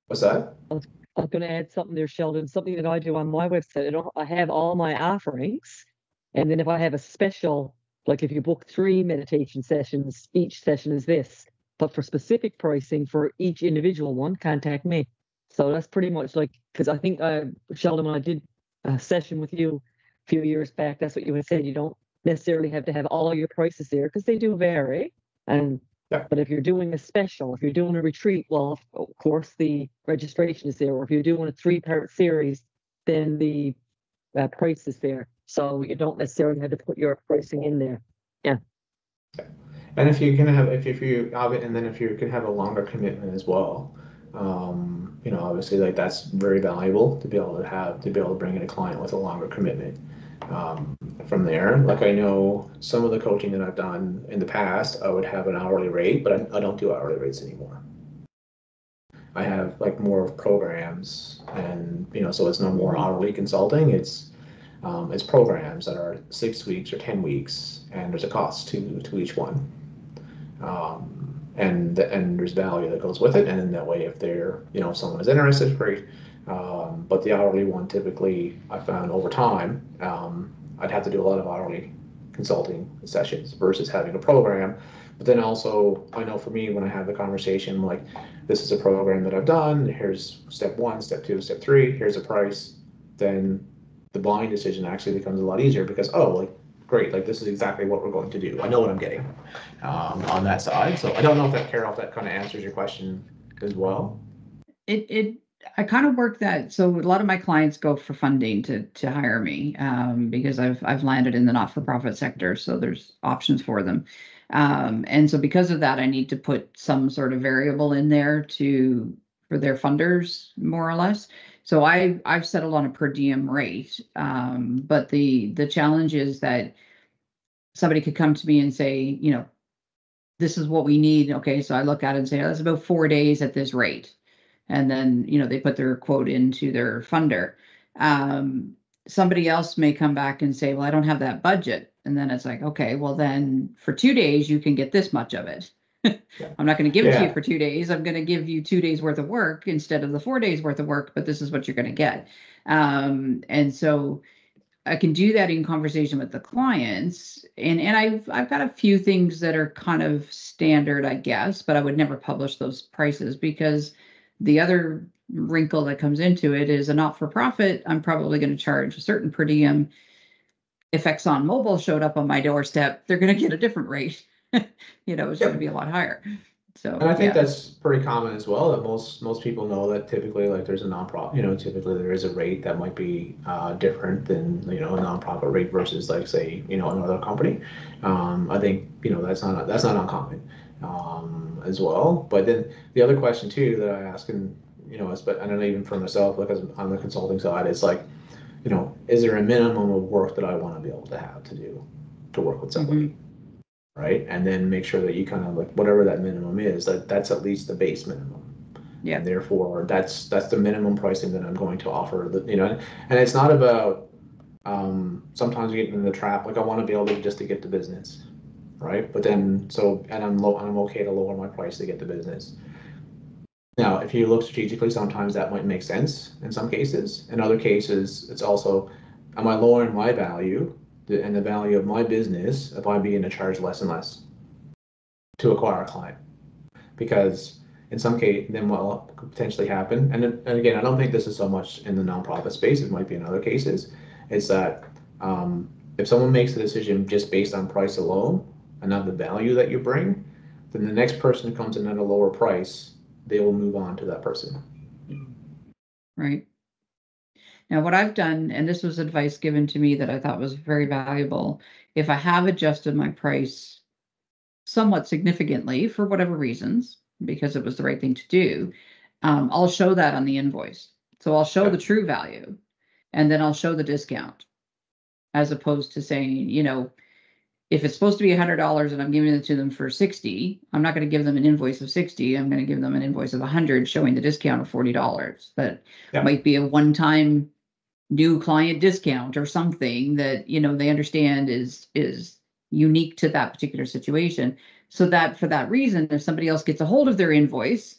[SPEAKER 4] what's that?
[SPEAKER 5] I was going to add something there, Sheldon, something that I do on my website. I have all my offerings. And then if I have a special, like if you book 3 meditation sessions, each session is this. But for specific pricing for each individual one, contact me. So that's pretty much like, because I think, Sheldon, when I did a session with you a few years back, that's what you had said. You don't necessarily have to have all your prices there because they do vary. And but if you're doing a special, if you're doing a retreat, well, of course, the registration is there. Or if you're doing a 3-part series, then the price is there. So you don't necessarily have to put your pricing in there. Yeah.
[SPEAKER 4] And if you can have, if you have it, and then if you can have a longer commitment as well, obviously like that's very valuable to be able to bring in a client with a longer commitment. From there, like I know some of the coaching that I've done in the past, I would have an hourly rate, but I don't do hourly rates anymore. I have like more of programs, and so it's no more hourly consulting. It's programs that are 6 weeks or 10 weeks, and there's a cost to each one, and there's value that goes with it. And in that way, if if someone is interested, great. But the hourly one, typically, I found over time, I'd have to do a lot of hourly consulting sessions versus having a program. But then also, I know for me, when I have the conversation, like, this is a program that I've done, here's step 1, step 2, step 3, here's a price, then the buying decision actually becomes a lot easier because, great, like this is exactly what we're going to do. I know what I'm getting on that side. So I don't know if that, Carol, if that kind of answers your question as well.
[SPEAKER 1] I kind of work that. So a lot of my clients go for funding to hire me because I've landed in the not-for-profit sector. So there's options for them. And so because of that, I need to put some sort of variable in there for their funders, more or less. So I've settled on a per diem rate. But the challenge is that somebody could come to me and say, this is what we need. Okay, so I look at it and say, that's about 4 days at this rate. And then, they put their quote into their funder. Somebody else may come back and say, well, I don't have that budget. And then it's like, okay, well, then for 2 days, you can get this much of it. I'm not going to give it to you for 2 days. I'm going to give you 2 days worth of work instead of the 4 days worth of work, but this is what you're going to get. And so I can do that in conversation with the clients. And I've got a few things that are kind of standard, I guess, but I would never publish those prices because the other wrinkle that comes into it is a not-for-profit. I'm probably going to charge a certain per diem. If ExxonMobil showed up on my doorstep, they're going to get a different rate. It's going to be a lot higher. So,
[SPEAKER 4] and I think that's pretty common as well. That most people know that typically, like, there's a nonprofit. Typically there is a rate that might be different than a nonprofit rate versus, like, say, another company. I think that's not uncommon as well. But then the other question too that I ask, and but I don't know, even for myself, like on the consulting side, it's like, is there a minimum of work that I want to be able to have to do to work with somebody? Mm-hmm. Right. And then make sure that you kind of, like, whatever that minimum is, that's at least the base minimum. Yeah. And therefore that's the minimum pricing that I'm going to offer. And it's not about sometimes you get in the trap, like, I want to be able to just to get the business. Right. But then I'm okay to lower my price to get the business. Now, if you look strategically, sometimes that might make sense in some cases. In other cases, it's also, am I lowering my value and the value of my business if I begin to charge less and less to acquire a client? Because in some case, then what could potentially happen, and again, I don't think this is so much in the nonprofit space, it might be in other cases, is that if someone makes a decision just based on price alone, and of the value that you bring, then the next person who comes in at a lower price, they will move on to that person.
[SPEAKER 1] Right. Now, what I've done, and this was advice given to me that I thought was very valuable, if I have adjusted my price somewhat significantly for whatever reasons, because it was the right thing to do, I'll show that on the invoice. So I'll show the true value, and then I'll show the discount, as opposed to saying, if it's supposed to be $100 and I'm giving it to them for 60, I'm not going to give them an invoice of 60. I'm going to give them an invoice of 100, showing the discount of $40. That might be a one-time new client discount or something that, they understand is unique to that particular situation. So that for that reason, if somebody else gets a hold of their invoice,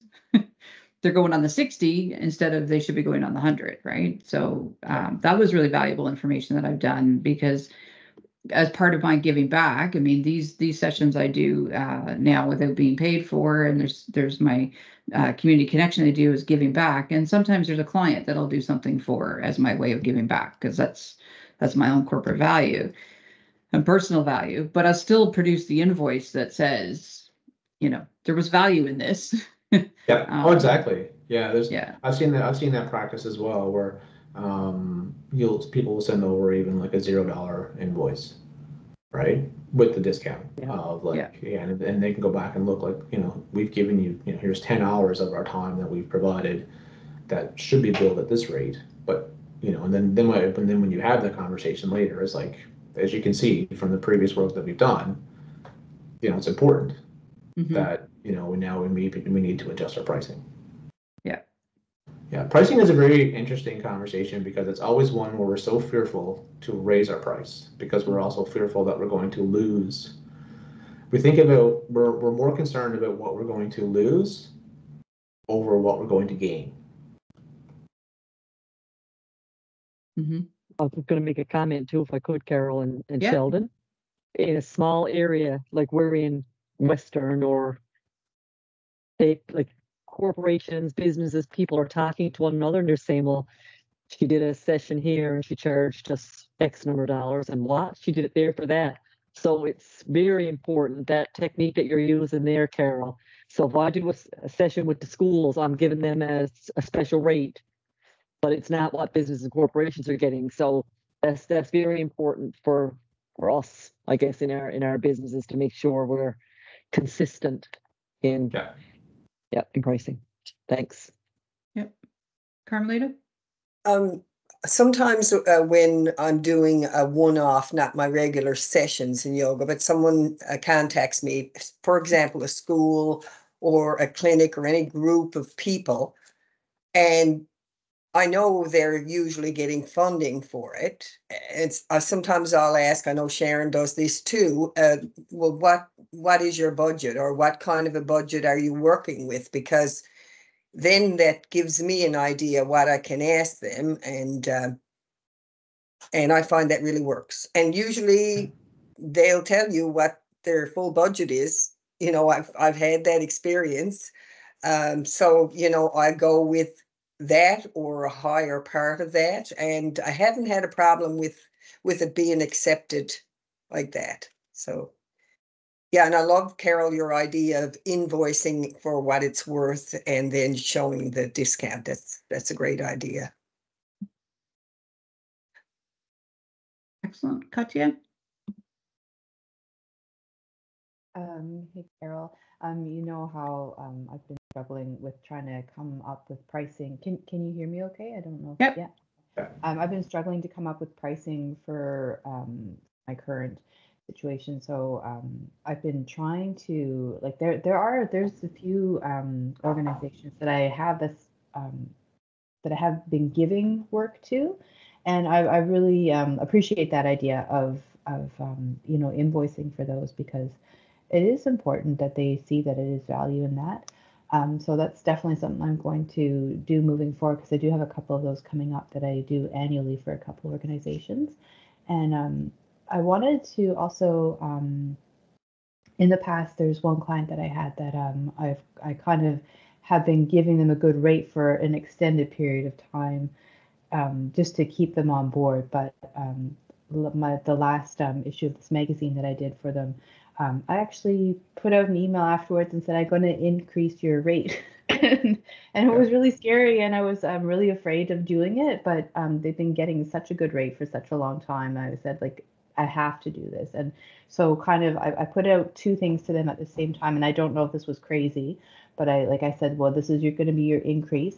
[SPEAKER 1] they're going on the 60 instead of they should be going on the 100, right? So that was really valuable information that I've done, because as part of my giving back, I mean, these sessions I do now without being paid for, and there's my community connection I do is giving back, and sometimes there's a client that I'll do something for as my way of giving back, because that's my own corporate value and personal value. But I'll still produce the invoice that says, there was value in this.
[SPEAKER 4] Yeah. Oh, exactly. Yeah. I've seen that practice as well, where people will send over even like a $0 invoice, right, with the discount of and they can go back and look like, we've given you, here's 10 hours of our time that we've provided that should be billed at this rate. But and then when you have that conversation later, it's like, as you can see from the previous work that we've done, it's important that we need to adjust our pricing. Yeah, pricing is a very interesting conversation, because it's always one where we're so fearful to raise our price, because we're also fearful that we're going to lose. We think about, we're more concerned about what we're going to lose over what we're going to gain.
[SPEAKER 5] I was going to make a comment too, if I could, Carol and Sheldon. In a small area like we're in Western, or like corporations, businesses, people are talking to one another and they're saying, well, she did a session here and she charged us X number of dollars, and what? She did it there for that. So it's very important, that technique that you're using there, Carol. So if I do a session with the schools, I'm giving them a special rate, but it's not what businesses and corporations are getting. So that's very important for us, I guess, in our businesses, to make sure we're consistent in in pricing. Thanks.
[SPEAKER 1] Yep. Carmelita?
[SPEAKER 3] Sometimes when I'm doing a one-off, not my regular sessions in yoga, but someone contacts me, for example, a school or a clinic or any group of people, and I know they're usually getting funding for it. It's sometimes I'll ask, I know Sharon does this too, well, what is your budget, or what kind of a budget are you working with? Because then that gives me an idea what I can ask them, and I find that really works. And usually they'll tell you what their full budget is. I've had that experience. So I go with that or a higher part of that, and I haven't had a problem with it being accepted like that. So yeah, and I love, Carol, your idea of invoicing for what it's worth and then showing the discount. That's a great idea.
[SPEAKER 1] Excellent. Katya?
[SPEAKER 2] Hey, Carol. You know how I've been struggling with trying to come up with pricing. Can you hear me okay? I don't know.
[SPEAKER 1] Yep.
[SPEAKER 2] Yeah. I've been struggling to come up with pricing for my current situation. So I've been trying to, like, there's a few organizations that I have that I have been giving work to, and I really appreciate that idea of invoicing for those, because it is important that they see that it is value in that. So that's definitely something I'm going to do moving forward, because I do have a couple of those coming up that I do annually for a couple of organizations. And I wanted to also, in the past, there's one client that I had that I kind of have been giving them a good rate for an extended period of time, just to keep them on board. But the last issue of this magazine that I did for them, I actually put out an email afterwards and said, I'm going to increase your rate. and it was really scary, and I was really afraid of doing it, but they've been getting such a good rate for such a long time. I said, like, I have to do this. And so kind of I put out two things to them at the same time, and I don't know if this was crazy, but I said, well, this is going to be your increase.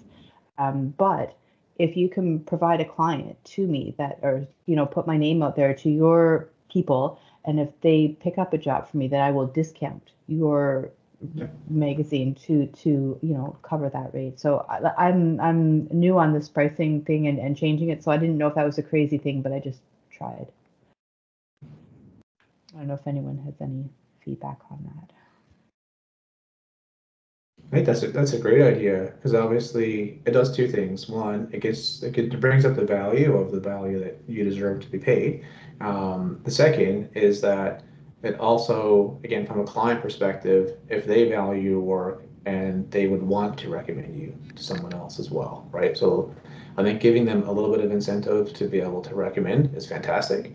[SPEAKER 2] But if you can provide a client to me that, or, put my name out there to your people, and if they pick up a job for me, then I will discount your magazine to cover that rate. So I'm new on this pricing thing and changing it. So I didn't know if that was a crazy thing, but I just tried. I don't know if anyone has any feedback on that.
[SPEAKER 4] I think that's a great idea, because obviously it does two things. One, it brings up the value that you deserve to be paid. The second is that it also, again, from a client perspective, if they value your work and they would want to recommend you to someone else as well, right? So I think giving them a little bit of incentive to be able to recommend is fantastic.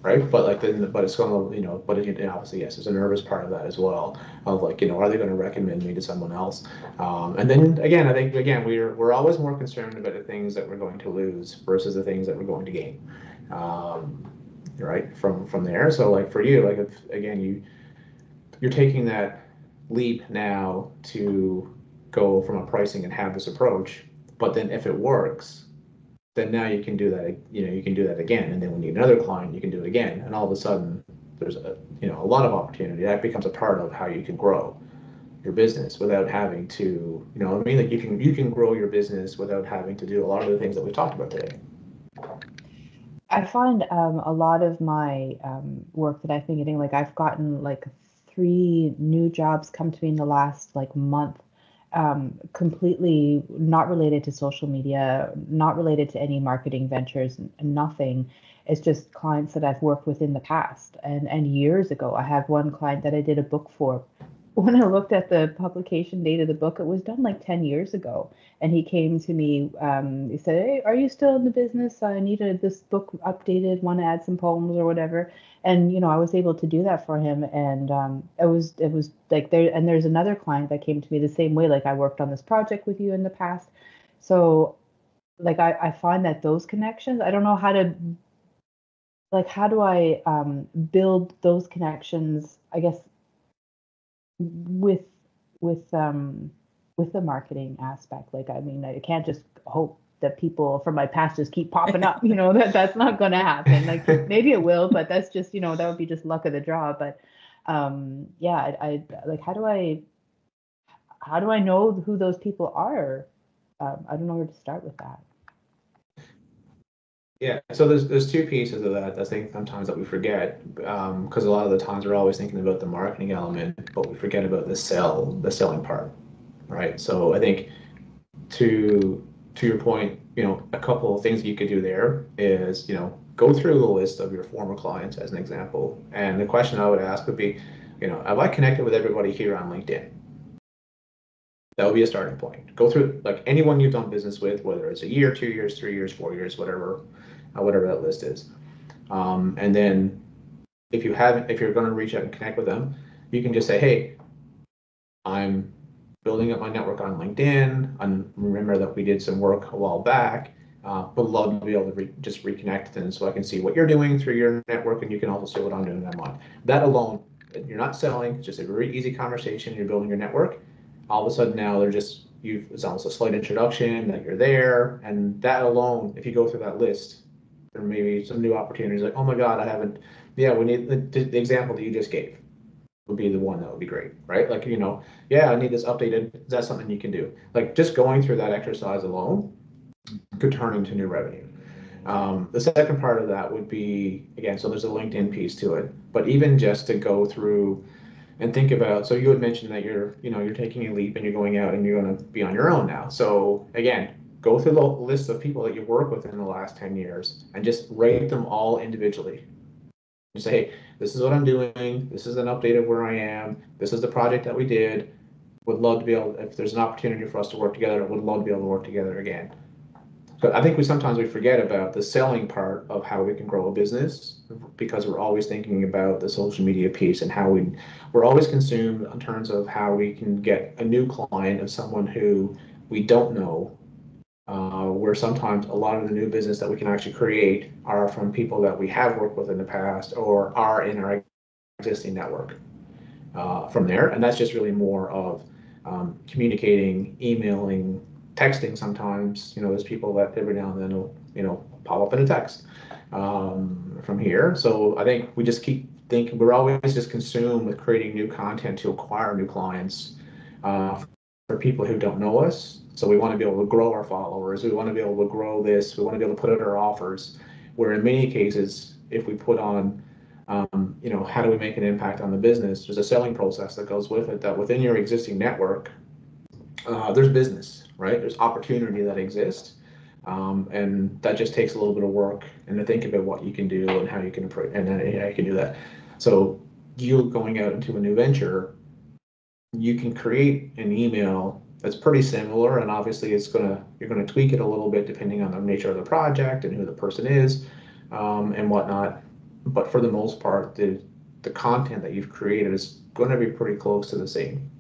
[SPEAKER 4] Right, but it's going to, but obviously, yes, there's a nervous part of that as well, of like, are they going to recommend me to someone else? And then again, I think we're always more concerned about the things that we're going to lose versus the things that we're going to gain, right? From there, so like for you, like if again you're taking that leap now to go from a pricing and have this approach, but then if it works, then now you can do that, you can do that again. And then when you need another client, you can do it again. And all of a sudden there's a lot of opportunity that becomes a part of how you can grow your business without having to, like you can grow your business without having to do a lot of the things that we talked about today.
[SPEAKER 2] I find a lot of my work that I've been getting, like I've gotten like 3 new jobs come to me in the last like month. Completely not related to social media, not related to any marketing ventures, nothing. It's just clients that I've worked with in the past and years ago. I have one client that I did a book for. When I looked at the publication date of the book, it was done like 10 years ago. And he came to me, he said, hey, are you still in the business? I needed this book updated, want to add some poems or whatever. And, I was able to do that for him. And it was like there's another client that came to me the same way, like I worked on this project with you in the past. So like I find that those connections, I don't know how to, like, how do I build those connections, I guess, with the marketing aspect. Like, I mean, I can't just hope that people from my past just keep popping up, that's not going to happen. Like maybe it will, but that's just, that would be just luck of the draw. But yeah, I like, how do I know who those people are? I don't know where to start with that.
[SPEAKER 4] Yeah, so there's two pieces of that I think sometimes that we forget, because a lot of the times we're always thinking about the marketing element, but we forget about the selling part, right? So I think to your point, a couple of things you could do there is, go through the list of your former clients as an example. And the question I would ask would be, have I connected with everybody here on LinkedIn? That would be a starting point. Go through like anyone you've done business with, whether it's a year, 2 years, 3 years, 4 years, whatever that list is. And then if you're going to reach out and connect with them, you can just say, hey, I'm building up my network on LinkedIn. And remember that we did some work a while back, but love to be able to just reconnect, and so I can see what you're doing through your network, and you can also see what I'm doing on mine. That alone, you're not selling, it's just a very easy conversation. You're building your network. All of a sudden now it's almost a slight introduction that you're there, and that alone, if you go through that list, there may be some new opportunities. Like, oh my God, we need the example that you just gave would be the one that would be great, right? Like, I need this updated. Is that something you can do? Like, just going through that exercise alone could turn into new revenue. The second part of that would be, again, so there's a LinkedIn piece to it, but even just to go through and think about, so you had mentioned that you're taking a leap and you're going out and you're going to be on your own now. So again, go through the list of people that you work with in the last 10 years and just rate them all individually. You say, hey, this is what I'm doing. This is an update of where I am. This is the project that we did. Would love to be able, if there's an opportunity for us to work together, would love to be able to work together again. but I think we forget about the selling part of how we can grow a business, because we're always thinking about the social media piece and how we're always consumed in terms of how we can get a new client of someone who we don't know. Where sometimes a lot of the new business that we can actually create are from people that we have worked with in the past or are in our existing network from there. And that's just really more of communicating, emailing, texting sometimes. There's people that every now and then will, pop up in a text from here. So I think we just keep thinking, we're always just consumed with creating new content to acquire new clients for people who don't know us. So we want to be able to grow our followers. We want to be able to grow this. We want to be able to put out our offers, where in many cases, if we put on, how do we make an impact on the business? There's a selling process that goes with it, that within your existing network, there's business, right? There's opportunity that exists. And that just takes a little bit of work and to think about what you can do and how you can approach, and then how you can do that. So you going out into a new venture, you can create an email that's pretty similar, and obviously you're gonna tweak it a little bit depending on the nature of the project and who the person is, and whatnot. But for the most part, the content that you've created is going to be pretty close to the same.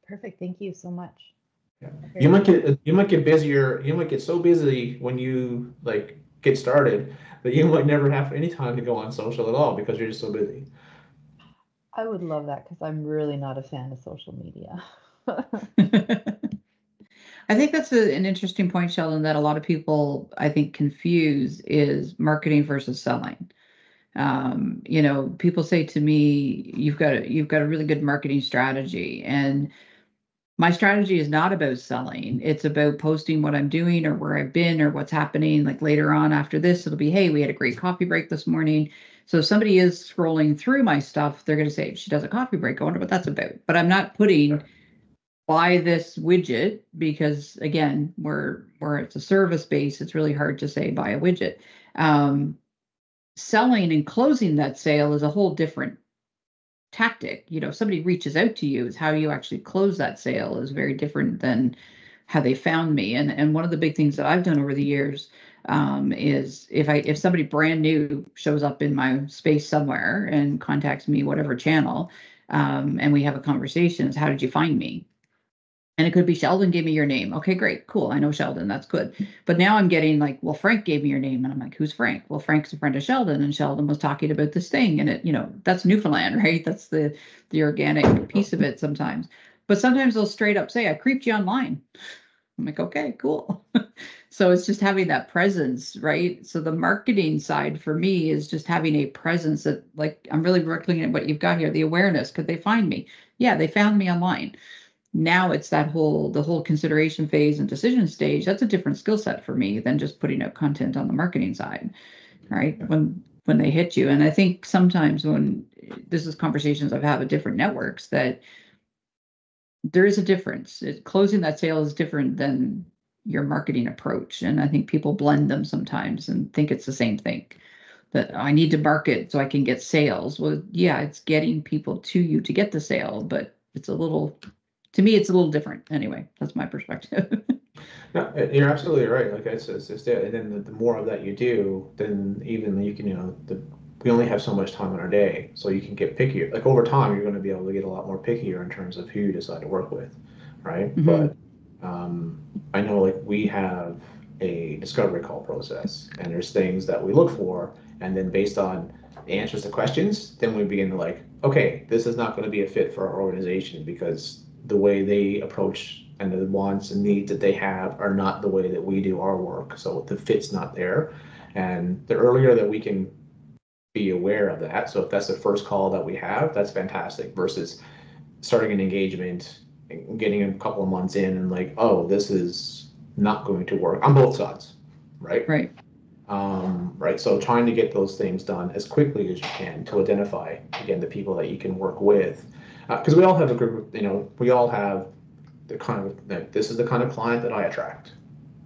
[SPEAKER 2] Perfect. Thank you so much.
[SPEAKER 4] Yeah. You might get busier. You might get so busy when you get started that you might never have any time to go on social at all because you're just so busy.
[SPEAKER 2] I would love that, because I'm really not a fan of social media.
[SPEAKER 1] I think that's an interesting point, Sheldon, that a lot of people, I think, confuse is marketing versus selling. People say to me, you've got a really good marketing strategy, and my strategy is not about selling. It's about posting what I'm doing or where I've been or what's happening. Like later on after this, it'll be, hey, we had a great coffee break this morning. So if somebody is scrolling through my stuff, they're going to say, she does a coffee break. I wonder what that's about. But I'm not putting buy this widget, because again, where it's a service base, it's really hard to say buy a widget. Selling and closing that sale is a whole different tactic. If somebody reaches out to you, is how you actually close that sale is very different than how they found me. And one of the big things that I've done over the years is if somebody brand new shows up in my space somewhere and contacts me, whatever channel, and we have a conversation, is how did you find me? And it could be Sheldon gave me your name. Okay, great, cool. I know Sheldon. That's good. But now I'm getting like, well, Frank gave me your name. And I'm like, who's Frank? Well, Frank's a friend of Sheldon, and Sheldon was talking about this thing. And that's Newfoundland, right? That's the organic piece of it sometimes. But sometimes they'll straight up say, I creeped you online. I'm like, okay, cool. So it's just having that presence, right? So the marketing side for me is just having a presence that, like, I'm really looking at what you've got here, the awareness. Could they find me? Yeah, they found me online. Now it's the whole consideration phase and decision stage. That's a different skill set for me than just putting out content on the marketing side, right? When they hit you. And I think sometimes when this is conversations I've had with different networks, that there is a difference. Closing that sale is different than your marketing approach. And I think people blend them sometimes and think it's the same thing, that I need to market so I can get sales. Well, yeah, it's getting people to you to get the sale, but to me, it's a little different. Anyway, that's my perspective.
[SPEAKER 4] No, you're absolutely right. Like it's it. And then the more of that you do, then even you can, we only have so much time in our day, so you can get pickier. Like over time, you're going to be able to get a lot more pickier in terms of who you decide to work with, right?
[SPEAKER 1] Mhm.
[SPEAKER 4] But I know, like, we have a discovery call process, and there's things that we look for, and then based on the answers to questions, then we begin to like, okay, this is not going to be a fit for our organization because the way they approach and the wants and needs that they have are not the way that we do our work. So the fit's not there. And the earlier that we can be aware of that, so if that's the first call that we have, that's fantastic, versus starting an engagement and getting a couple of months in and like, oh, this is not going to work on both sides, right?
[SPEAKER 1] Right.
[SPEAKER 4] Right. So trying to get those things done as quickly as you can to identify, again, the people that you can work with. Because we all have a group of, we all have the kind of, this is the kind of client that I attract,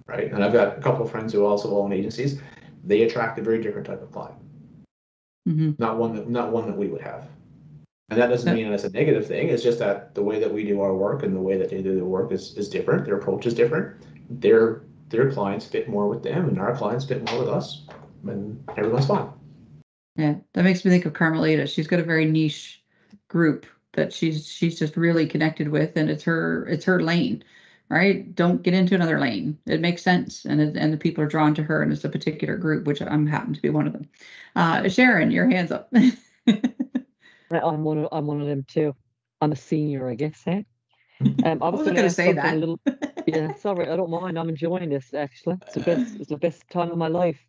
[SPEAKER 4] right? And I've got a couple of friends who also own agencies. They attract a very different type of client.
[SPEAKER 1] Mm-hmm.
[SPEAKER 4] Not one that we would have. And that doesn't mean it's a negative thing. It's just that the way that we do our work and the way that they do their work is different. Their approach is different. Their clients fit more with them, and our clients fit more with us, and everyone's fine.
[SPEAKER 1] Yeah, that makes me think of Carmelita. She's got a very niche group that she's just really connected with, and it's her lane, right? Don't get into another lane. It makes sense, and the people are drawn to her, and it's a particular group, which I'm happen to be one of them. Sharon, your hands up.
[SPEAKER 5] I'm one of them too. I'm a senior, I guess. Eh? I was
[SPEAKER 1] wasn't
[SPEAKER 5] going
[SPEAKER 1] gonna
[SPEAKER 5] to
[SPEAKER 1] say that.
[SPEAKER 5] Yeah, sorry, I don't mind. I'm enjoying this actually. It's the best time of my life.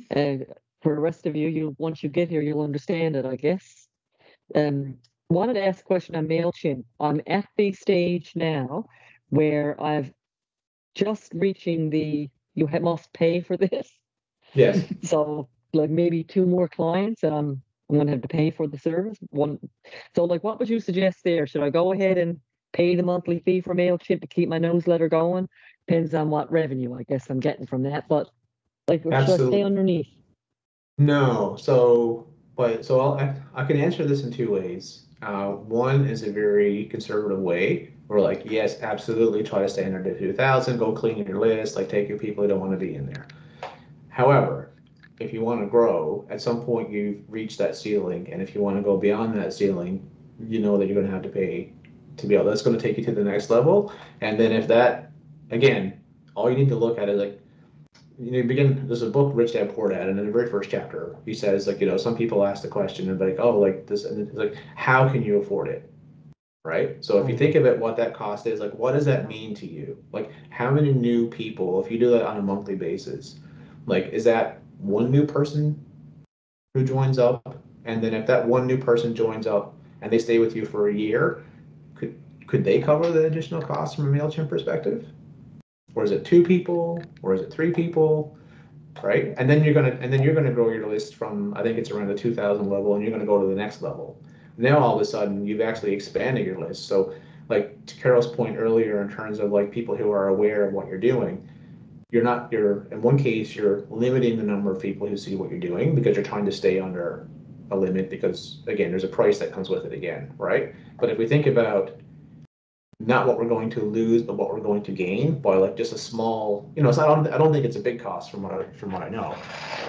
[SPEAKER 5] And for the rest of you, once you get here, you'll understand it, I guess. Wanted to ask a question on MailChimp. I'm at the stage now where I've just reaching you must pay for this.
[SPEAKER 4] Yes.
[SPEAKER 5] So like maybe 2 more clients, and I'm going to have to pay for the service. So like, what would you suggest there? Should I go ahead and pay the monthly fee for MailChimp to keep my newsletter going? Depends on what revenue I guess I'm getting from that. But like, should I stay underneath?
[SPEAKER 4] No. So I can answer this in 2 ways. One is a very conservative way. We're like, yes, absolutely, try to stay under the 2,000. Go clean your list. Like, take your people who don't want to be in there. However, if you want to grow, at some point you've reached that ceiling, and if you want to go beyond that ceiling, you know that you're going to have to pay to be able. That's going to take you to the next level. And then if that, again, all you need to look at is like, there's a book, Rich Dad Poor Dad, and in the very first chapter, he says, like, some people ask the question and like, oh, like this, and it's like, how can you afford it? Right? So if you think of it, what that cost is, like, what does that mean to you? Like, how many new people, if you do that on a monthly basis, like, is that one new person who joins up? And then if that one new person joins up and they stay with you for a year, could they cover the additional costs from a MailChimp perspective? Or is it 2 people? Or is it 3 people? Right? And then you're gonna grow your list from, I think it's around the 2,000 level, and you're gonna go to the next level. Now all of a sudden you've actually expanded your list. So like to Carol's point earlier, in terms of like people who are aware of what you're doing, you're in one case you're limiting the number of people who see what you're doing because you're trying to stay under a limit, because again, there's a price that comes with it again, right? But if we think about not what we're going to lose, but what we're going to gain by like just a small, so I don't think it's a big cost from what I know,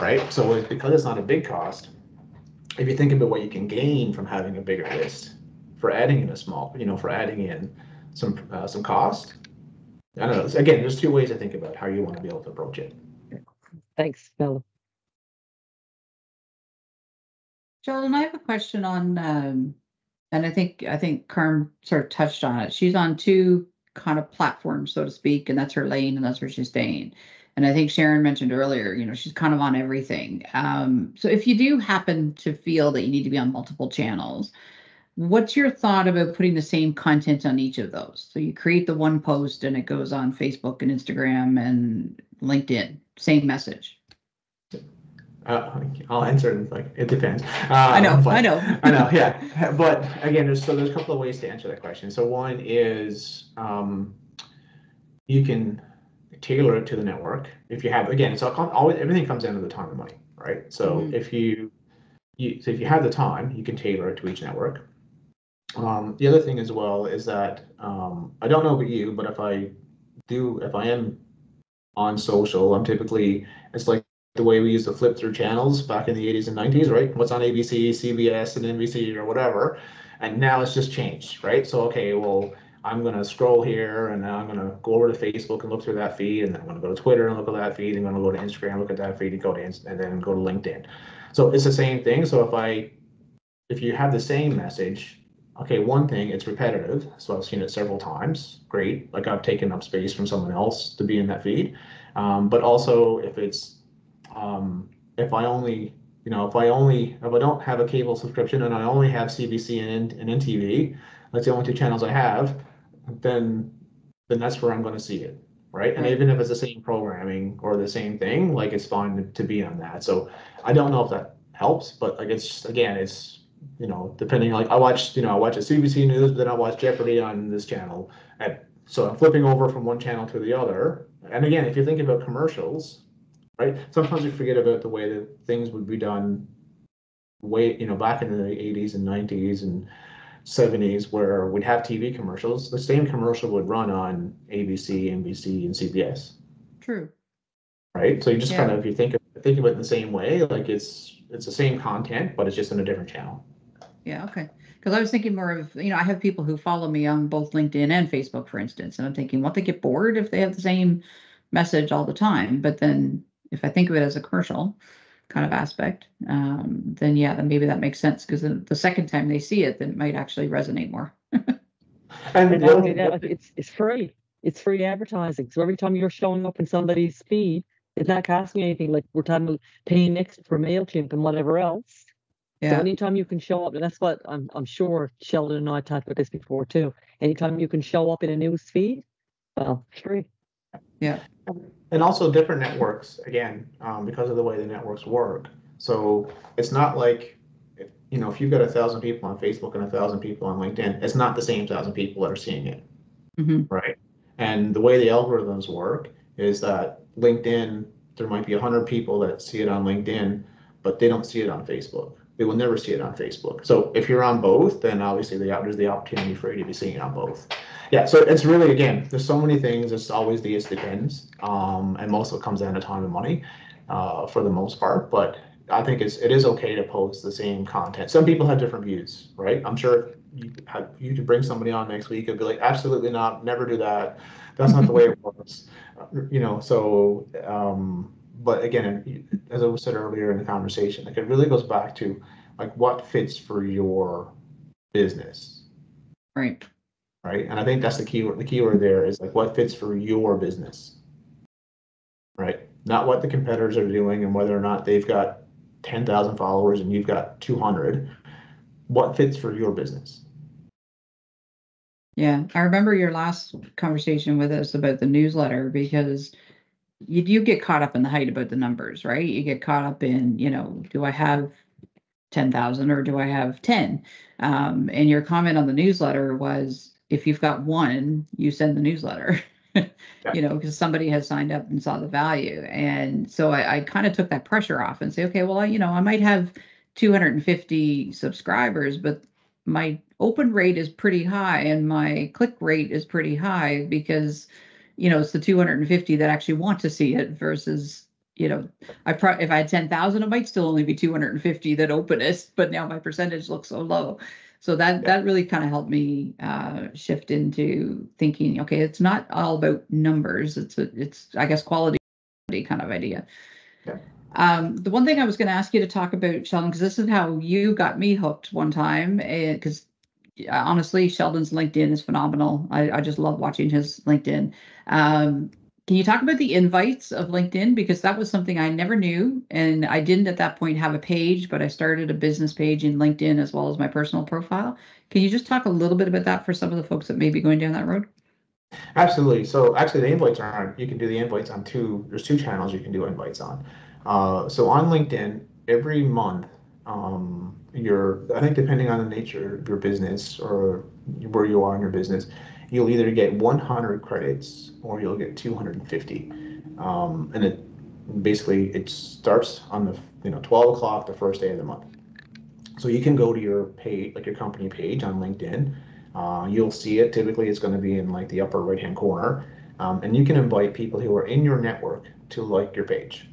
[SPEAKER 4] right? So because it's not a big cost, if you think about what you can gain from having a bigger list, for adding in for adding in some cost, I don't know. Again, there's 2 ways to think about how you want to be able to approach it.
[SPEAKER 5] Thanks, Bella.
[SPEAKER 1] Sheldon, I have a question on, and I think Carm sort of touched on it. She's on 2 kind of platforms, so to speak, and that's her lane, and that's where she's staying. And I think Sharon mentioned earlier, she's kind of on everything. So if you do happen to feel that you need to be on multiple channels, what's your thought about putting the same content on each of those? So you create the one post and it goes on Facebook and Instagram and LinkedIn, same message.
[SPEAKER 4] I'll answer it, it depends.
[SPEAKER 1] I know.
[SPEAKER 4] Yeah. But again, there's a couple of ways to answer that question. So one is you can tailor it to the network. If you have, again, everything comes down to the time and money, right? So if you have the time, you can tailor it to each network. The other thing as well is that I don't know about you, but if I am on social, I'm typically, it's like the way we used to flip through channels back in the 80s and 90s, right? What's on ABC, CBS, and NBC or whatever. And now it's just changed, right? So, okay, well, I'm going to scroll here, and now I'm going to go over to Facebook and look through that feed, and then I'm going to go to Twitter and look at that feed, and I'm going to go to Instagram, look at that feed, and then go to LinkedIn. So it's the same thing. So if you have the same message, okay, one thing, it's repetitive. So I've seen it several times. Great. Like I've taken up space from someone else to be in that feed. But also if it's, if I don't have a cable subscription and I only have CBC and NTV, that's the only 2 channels I have, then that's where I'm going to see it. Right. And even if it's the same programming or the same thing, like it's fine to be on that. So I don't know if that helps, but like it's depending, like I watch a CBC News, but then I watch Jeopardy on this channel. So I'm flipping over from one channel to the other. And again, if you think about commercials, right, sometimes you forget about the way that things would be done way, back in the 80s and 90s and 70s where we'd have TV commercials. The same commercial would run on ABC, NBC, and CBS.
[SPEAKER 1] True.
[SPEAKER 4] Right. So you just
[SPEAKER 1] Yeah.
[SPEAKER 4] kind of, if you think of it in the same way, like it's the same content, but it's just in a different channel.
[SPEAKER 1] Yeah. Okay. Because I was thinking more of, I have people who follow me on both LinkedIn and Facebook, for instance, and I'm thinking, won't they get bored if they have the same message all the time? But then if I think of it as a commercial kind of aspect, then yeah, then maybe that makes sense, because the second time they see it, then it might actually resonate more.
[SPEAKER 4] And
[SPEAKER 5] And
[SPEAKER 4] the
[SPEAKER 5] not
[SPEAKER 4] other
[SPEAKER 5] only
[SPEAKER 4] thing,
[SPEAKER 5] that, like it's free. It's free advertising. So every time you're showing up in somebody's feed, it's not costing you anything. Like we're talking about paying next for MailChimp and whatever else. So
[SPEAKER 1] Yeah.
[SPEAKER 5] anytime you can show up, and that's what I'm sure Sheldon and I talked about this before too. Anytime you can show up in a news feed, well, it's free.
[SPEAKER 1] Yeah.
[SPEAKER 4] and also different networks, again, because of the way the networks work. So it's not like, if you've got 1,000 people on Facebook and 1,000 people on LinkedIn, it's not the same 1,000 people that are seeing it.
[SPEAKER 1] Mm-hmm.
[SPEAKER 4] Right. And the way the algorithms work is that LinkedIn, there might be 100 people that see it on LinkedIn, but they don't see it on Facebook. They will never see it on Facebook. So if you're on both, then obviously there's the opportunity for you to be seeing it on both. Yeah, so it's really, again, there's so many things. It's always it depends. And most of it comes down to time and money for the most part. But I think it is okay to post the same content. Some people have different views, right? I'm sure you could bring somebody on next week and be like, absolutely not, never do that. That's not the way it works. But again, as I said earlier in the conversation, like it really goes back to like what fits for your business.
[SPEAKER 1] Right.
[SPEAKER 4] Right. And I think that's the keyword. The keyword there is like what fits for your business. Right. Not what the competitors are doing and whether or not they've got 10,000 followers and you've got 200. What fits for your business?
[SPEAKER 1] Yeah. I remember your last conversation with us about the newsletter, because you get caught up in the hype about the numbers, right? You get caught up in, do I have 10,000 or do I have 10? And your comment on the newsletter was, if you've got one, you send the newsletter, because somebody has signed up and saw the value. And so I kind of took that pressure off and say, okay, well, I might have 250 subscribers, but my open rate is pretty high and my click rate is pretty high, because it's the 250 that actually want to see it versus, if I had 10,000, it might still only be 250 that open it, but now my percentage looks so low. So that really kind of helped me shift into thinking, okay, it's not all about numbers. It's I guess quality kind of idea.
[SPEAKER 4] Yeah.
[SPEAKER 1] The one thing I was going to ask you to talk about, Sheldon, because this is how you got me hooked one time, because honestly, Sheldon's LinkedIn is phenomenal. I just love watching his LinkedIn. Can you talk about the invites of LinkedIn? Because that was something I never knew. And I didn't at that point have a page, but I started a business page in LinkedIn as well as my personal profile. Can you just talk a little bit about that for some of the folks that may be going down that road?
[SPEAKER 4] Absolutely. So actually the invites you can do the invites on there's two channels you can do invites on. So on LinkedIn, every month, I think depending on the nature of your business or where you are in your business, you'll either get 100 credits or you'll get 250. And it starts on the 12 o'clock the first day of the month. So you can go to your page, like your company page on LinkedIn. You'll see it. Typically, it's going to be in like the upper right-hand corner, and you can invite people who are in your network to like your page,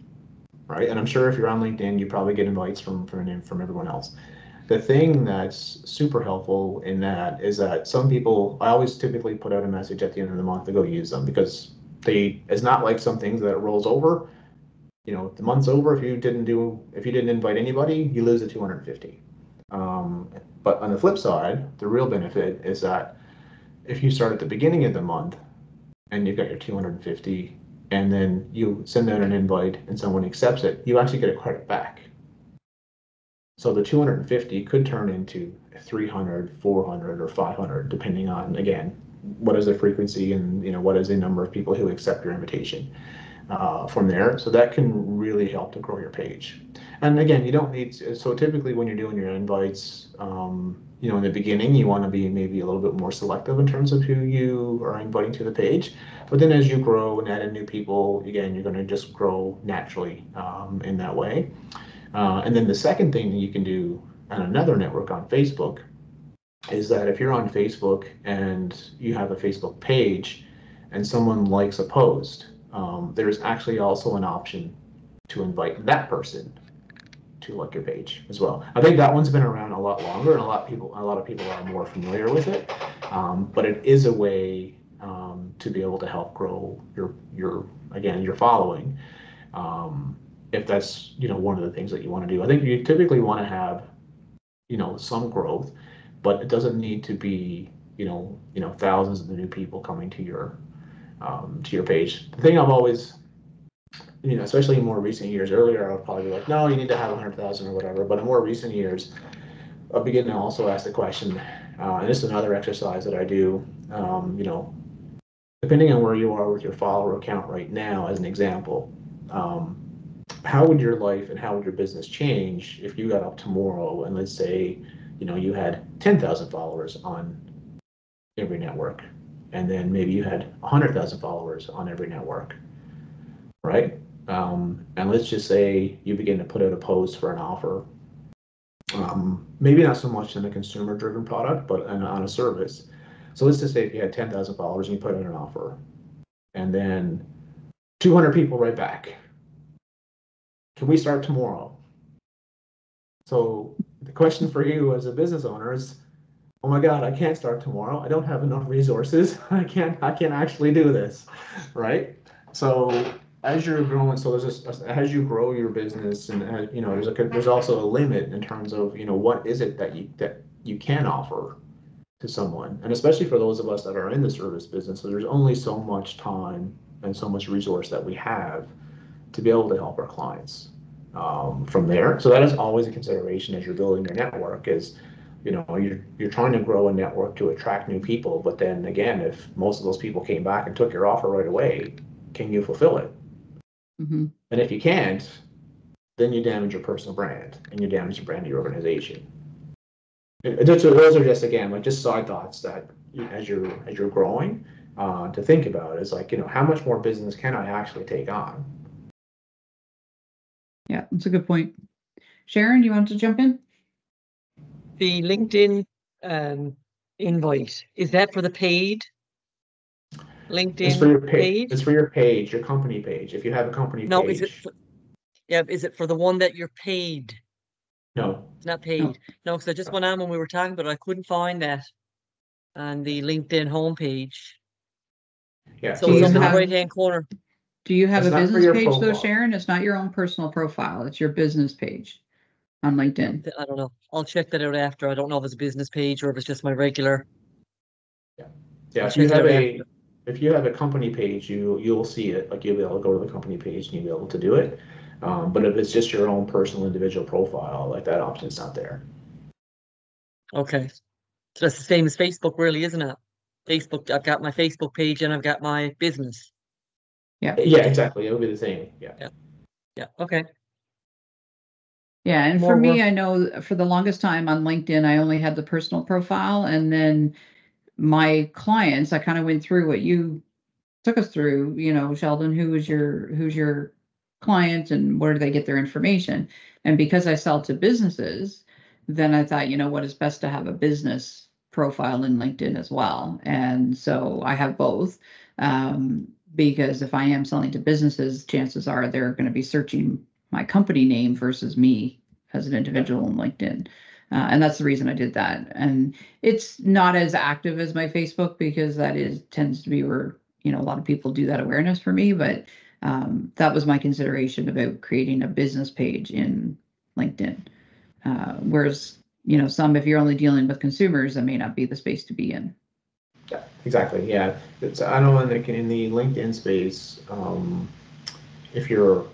[SPEAKER 4] right? And I'm sure if you're on LinkedIn, you probably get invites from everyone else. The thing that's super helpful in that is that some people, I always typically put out a message at the end of the month to go use them, because it's not like some things that it rolls over. The month's over. If you didn't invite anybody, you lose the 250. But on the flip side, the real benefit is that if you start at the beginning of the month and you've got your 250 and then you send out an invite and someone accepts it, you actually get a credit back. So the 250 could turn into 300, 400, or 500, depending on, again, what is the frequency and what is the number of people who accept your invitation from there. So that can really help to grow your page. And again, you don't need, so typically when you're doing your invites, in the beginning, you want to be maybe a little bit more selective in terms of who you are inviting to the page. But then as you grow and add in new people, again, you're going to just grow naturally in that way. And then the second thing that you can do on another network on Facebook is that if you're on Facebook and you have a Facebook page and someone likes a post, there's actually also an option to invite that person to like your page as well. I think that one's been around a lot longer, and a lot of people are more familiar with it. But it is a way to be able to help grow your following. If that's one of the things that you want to do. I think you typically want to have some growth, but it doesn't need to be thousands of new people coming to your page. The thing I've always, especially in more recent years, earlier I would probably be like, no, you need to have 100,000 or whatever. But in more recent years, I've begun to also ask the question, and this is another exercise that I do, depending on where you are with your follower count right now, as an example, how would your life and how would your business change if you got up tomorrow and let's say, you had 10,000 followers on every network, and then maybe you had 100,000 followers on every network, right? And let's just say you begin to put out a post for an offer, maybe not so much in a consumer-driven product, but on a service. So let's just say if you had 10,000 followers and you put out an offer, and then 200 people write back, can we start tomorrow? So the question for you as a business owner is, oh my God, I can't start tomorrow. I don't have enough resources. I can't actually do this, right? So as you're growing, as you grow your business, and there's also a limit in terms of what is it that you can offer to someone, and especially for those of us that are in the service business. So there's only so much time and so much resource that we have to be able to help our clients from there. So that is always a consideration as you're building your network. Is you're trying to grow a network to attract new people, but then again, if most of those people came back and took your offer right away, can you fulfill it?
[SPEAKER 1] Mm-hmm.
[SPEAKER 4] And if you can't, then you damage your personal brand and you damage the brand of your organization. Those are just, again, like just side thoughts that as you're growing to think about is like, how much more business can I actually take on?
[SPEAKER 1] Yeah, that's a good point. Sharon, you want to jump in?
[SPEAKER 5] The LinkedIn invite, is that for the paid LinkedIn
[SPEAKER 4] It's for your
[SPEAKER 5] page?
[SPEAKER 4] It's for your page, your company page. If you have a company
[SPEAKER 5] No,
[SPEAKER 4] page.
[SPEAKER 5] Is it for the one that you're paid?
[SPEAKER 4] No.
[SPEAKER 5] It's not paid. No, because I just went on when we were talking, but I couldn't find that on the LinkedIn homepage.
[SPEAKER 4] Yeah.
[SPEAKER 5] So it's up in the right-hand corner.
[SPEAKER 1] Do you have
[SPEAKER 4] It's
[SPEAKER 1] a
[SPEAKER 4] not for
[SPEAKER 1] business
[SPEAKER 4] your
[SPEAKER 1] page though,
[SPEAKER 4] profile.
[SPEAKER 1] Sharon? It's not your own personal profile. It's your business page on LinkedIn.
[SPEAKER 5] I don't know. I'll check that out after. I don't know if it's a business page or if it's just my regular.
[SPEAKER 4] Yeah. If you have a company page, you'll see it. Like you'll be able to go to the company page and you'll be able to do it. But if it's just your own personal individual profile, like that option's not there.
[SPEAKER 5] Okay. So that's the same as Facebook, really, isn't it? Facebook, I've got my Facebook page and I've got my business.
[SPEAKER 1] Yeah.
[SPEAKER 4] Yeah, exactly. It'll be the same. Yeah.
[SPEAKER 5] Yeah. Okay.
[SPEAKER 1] Yeah, and
[SPEAKER 5] More
[SPEAKER 1] for me,
[SPEAKER 5] work.
[SPEAKER 1] I know for the longest time on LinkedIn, I only had the personal profile, and then my clients, I kind of went through what you took us through, Sheldon, who's your client and where do they get their information? And because I sell to businesses, then I thought, what is best to have a business profile in LinkedIn as well. And so I have both, because if I am selling to businesses, chances are they're going to be searching my company name versus me as an individual in LinkedIn. And that's the reason I did that. And it's not as active as my Facebook because tends to be where, a lot of people do that awareness for me. But that was my consideration about creating a business page in LinkedIn. Whereas, some, if you're only dealing with consumers, that may not be the space to be in.
[SPEAKER 4] Yeah, exactly. Yeah. I know in the LinkedIn space, if you're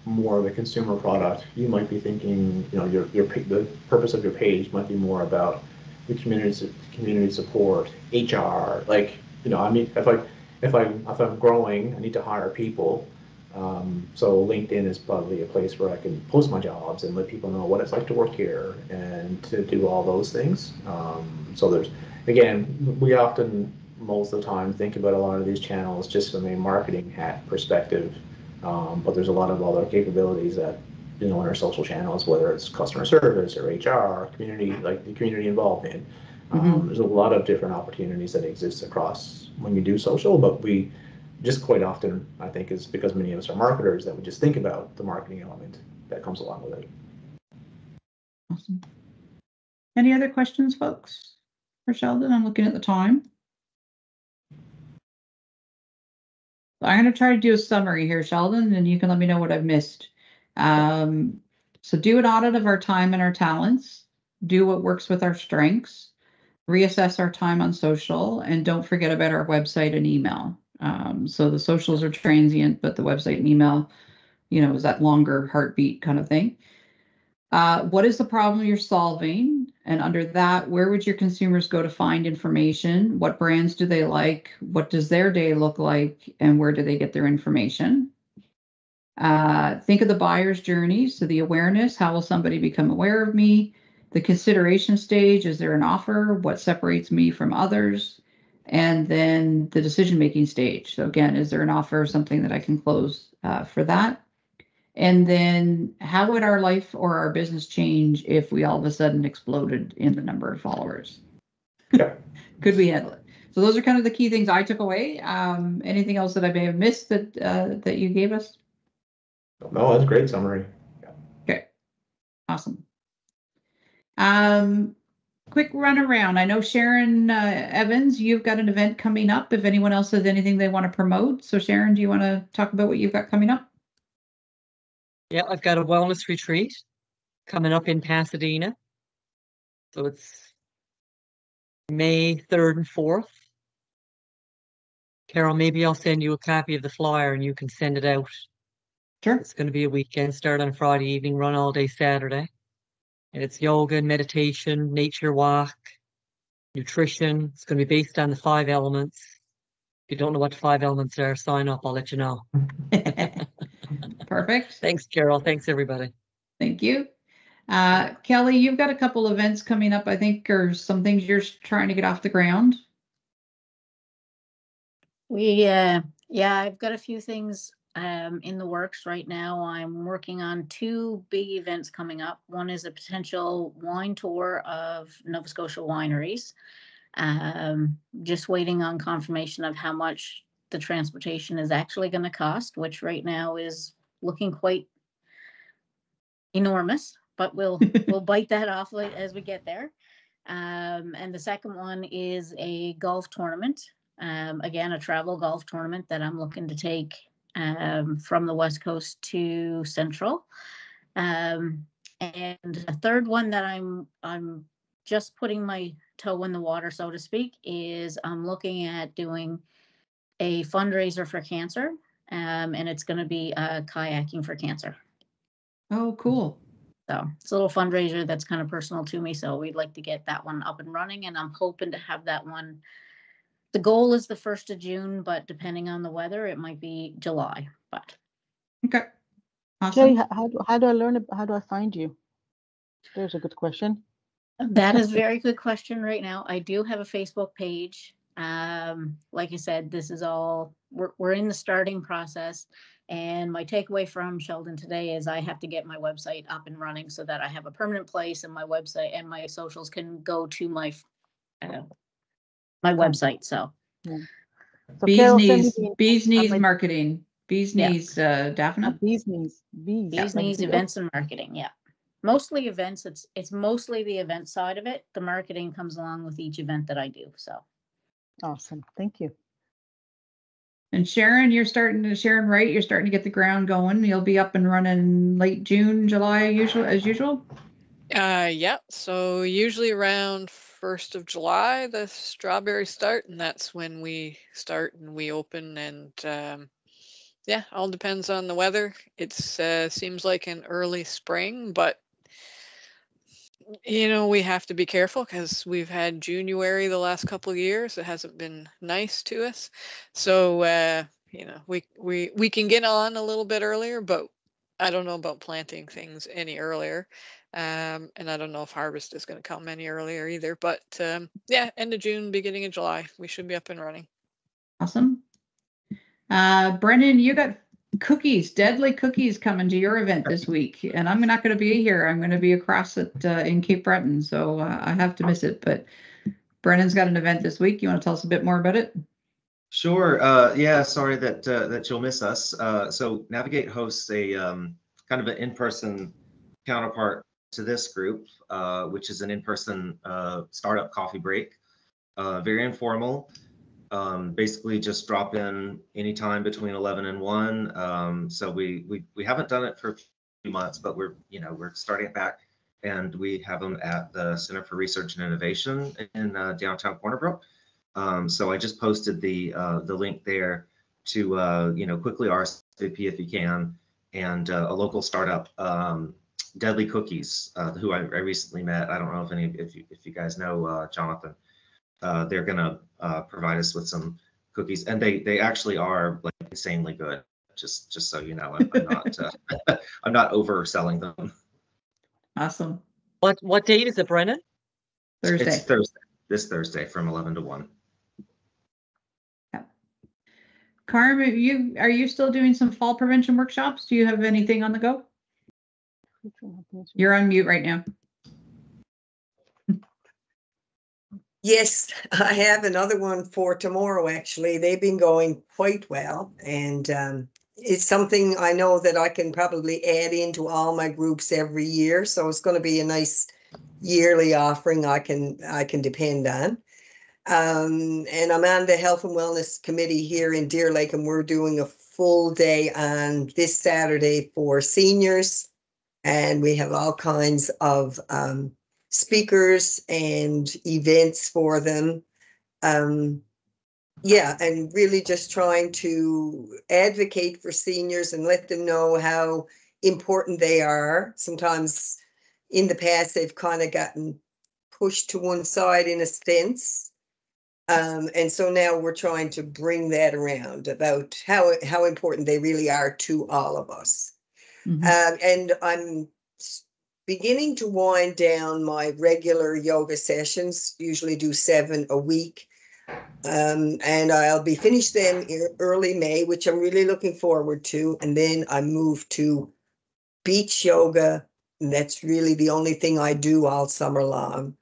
[SPEAKER 4] more of a consumer product, you might be thinking, the purpose of your page might be more about the community support, HR. Like, I mean, if I'm growing, I need to hire people. So LinkedIn is probably a place where I can post my jobs and let people know what it's like to work here and to do all those things. So we often, most of the time, think about a lot of these channels just from a marketing hat perspective. But there's a lot of other capabilities that in our social channels, whether it's customer service or HR, community, like the community involvement. There's a lot of different opportunities that exist across when you do social, but we just quite often, I think, is because many of us are marketers, that we just think about the marketing element that comes along with it.
[SPEAKER 1] Awesome. Any other questions, folks? For Sheldon, I'm looking at the time. I'm going to try to do a summary here, Sheldon, and you can let me know what I've missed. So do an audit of our time and our talents, do what works with our strengths, reassess our time on social, and don't forget about our website and email. So the socials are transient, but the website and email, is that longer heartbeat kind of thing. What is the problem you're solving? And under that, where would your consumers go to find information? What brands do they like? What does their day look like? And where do they get their information? Think of the buyer's journey. So the awareness, how will somebody become aware of me? The consideration stage, is there an offer? What separates me from others? And then the decision-making stage. So again, is there an offer or something that I can close for that? And then how would our life or our business change if we all of a sudden exploded in the number of followers?
[SPEAKER 4] Yeah.
[SPEAKER 1] Could we handle it? So those are kind of the key things I took away. Anything else that I may have missed that you gave us?
[SPEAKER 4] No, that's a great summary.
[SPEAKER 1] Okay, awesome. Quick run around. I know Sharon Evans, you've got an event coming up. If anyone else has anything they want to promote. So Sharon, do you want to talk about what you've got coming up?
[SPEAKER 5] Yeah, I've got a wellness retreat coming up in Pasadena. So it's May 3rd and 4th. Carol, maybe I'll send you a copy of the flyer and you can send it out.
[SPEAKER 1] Sure.
[SPEAKER 5] It's going to be a weekend, start on Friday evening, run all day Saturday. And it's yoga and meditation, nature walk, nutrition. It's going to be based on the 5 elements. If you don't know what the 5 elements are, sign up. I'll let you know.
[SPEAKER 1] Perfect.
[SPEAKER 5] Thanks, Carol. Thanks, everybody.
[SPEAKER 1] Thank you. Kelly, you've got a couple events coming up, I think, or some things you're trying to get off the ground.
[SPEAKER 8] I've got a few things in the works right now. I'm working on 2 big events coming up. One is a potential wine tour of Nova Scotia wineries. Just waiting on confirmation of how much the transportation is actually going to cost, which right now is looking quite enormous, but we'll bite that off as we get there. And the second one is a golf tournament. Again, a travel golf tournament that I'm looking to take from the West Coast to Central. And a third one that I'm just putting my toe in the water, so to speak, is I'm looking at doing a fundraiser for cancer. And it's going to be kayaking for cancer.
[SPEAKER 1] Oh, cool.
[SPEAKER 8] So it's a little fundraiser that's kind of personal to me. So we'd like to get that one up and running, and I'm hoping to have that one. The goal is the 1st of June, but depending on the weather, it might be July. But
[SPEAKER 1] okay, awesome.
[SPEAKER 9] Jay, how do I learn? How do I find you? There's a good question.
[SPEAKER 8] That is a very good question right now. I do have a Facebook page. Like I said, this is all we're in the starting process. And my takeaway from Sheldon today is I have to get my website up and running so that I have a permanent place, and my website and my socials can go to my website. So,
[SPEAKER 9] So
[SPEAKER 1] Bees
[SPEAKER 9] Carol,
[SPEAKER 1] knees marketing. Bees knees, Daphne.
[SPEAKER 9] Bees knees.
[SPEAKER 8] Bees knees events and marketing. Yeah. Mostly events. It's mostly the event side of it. The marketing comes along with each event that I do. So
[SPEAKER 9] awesome. Thank you.
[SPEAKER 1] And Sharon, you're starting to get the ground going. You'll be up and running late June, July, as usual.
[SPEAKER 6] Yeah. So usually around 1st of July, the strawberries start, and that's when we start and we open. And all depends on the weather. It seems like an early spring, but we have to be careful because we've had January the last couple of years. It hasn't been nice to us. So, we can get on a little bit earlier, but I don't know about planting things any earlier. And I don't know if harvest is going to come any earlier either. But end of June, beginning of July, we should be up and running.
[SPEAKER 1] Awesome. Brennan, you got cookies, Deadly Cookies coming to your event this week. And I'm not going to be here. I'm going to be across at in Cape Breton. So I have to miss it. But Brennan's got an event this week. You want to tell us a bit more about it?
[SPEAKER 7] Sure. Yeah, sorry that you'll miss us. So Navigate hosts a kind of an in-person counterpart to this group, which is an in-person startup coffee break. Very informal. Basically just drop in anytime between 11 and 1. So we haven't done it for a few months, but we're starting it back, and we have them at the Center for Research and Innovation in downtown Corner Brook. So I just posted the link there to quickly RSVP if you can, and a local startup, Deadly Cookies, who I recently met. I don't know if you guys know Jonathan. They're gonna provide us with some cookies, and they actually are like insanely good. Just so you know, I'm not I'm not overselling them.
[SPEAKER 1] Awesome.
[SPEAKER 5] What date is it, Brennan?
[SPEAKER 1] Thursday.
[SPEAKER 7] It's Thursday. This Thursday from 11 to 1.
[SPEAKER 1] Yeah. Carm, are you still doing some fall prevention workshops? Do you have anything on the go? You're on mute right now.
[SPEAKER 3] Yes, I have another one for tomorrow, actually. They've been going quite well. And it's something I know that I can probably add into all my groups every year. So it's going to be a nice yearly offering I can depend on. And I'm on the Health and Wellness Committee here in Deer Lake, and we're doing a full day on this Saturday for seniors. And we have all kinds of speakers and events for them. Yeah, and really just trying to advocate for seniors and let them know how important they are. Sometimes in the past, they've kind of gotten pushed to one side in a sense. And so now we're trying to bring that around about how important they really are to all of us.
[SPEAKER 1] Mm-hmm.
[SPEAKER 3] And I'm beginning to wind down my regular yoga sessions, usually do 7 a week. And I'll be finished them early May, which I'm really looking forward to. And then I move to beach yoga. And that's really the only thing I do all summer long.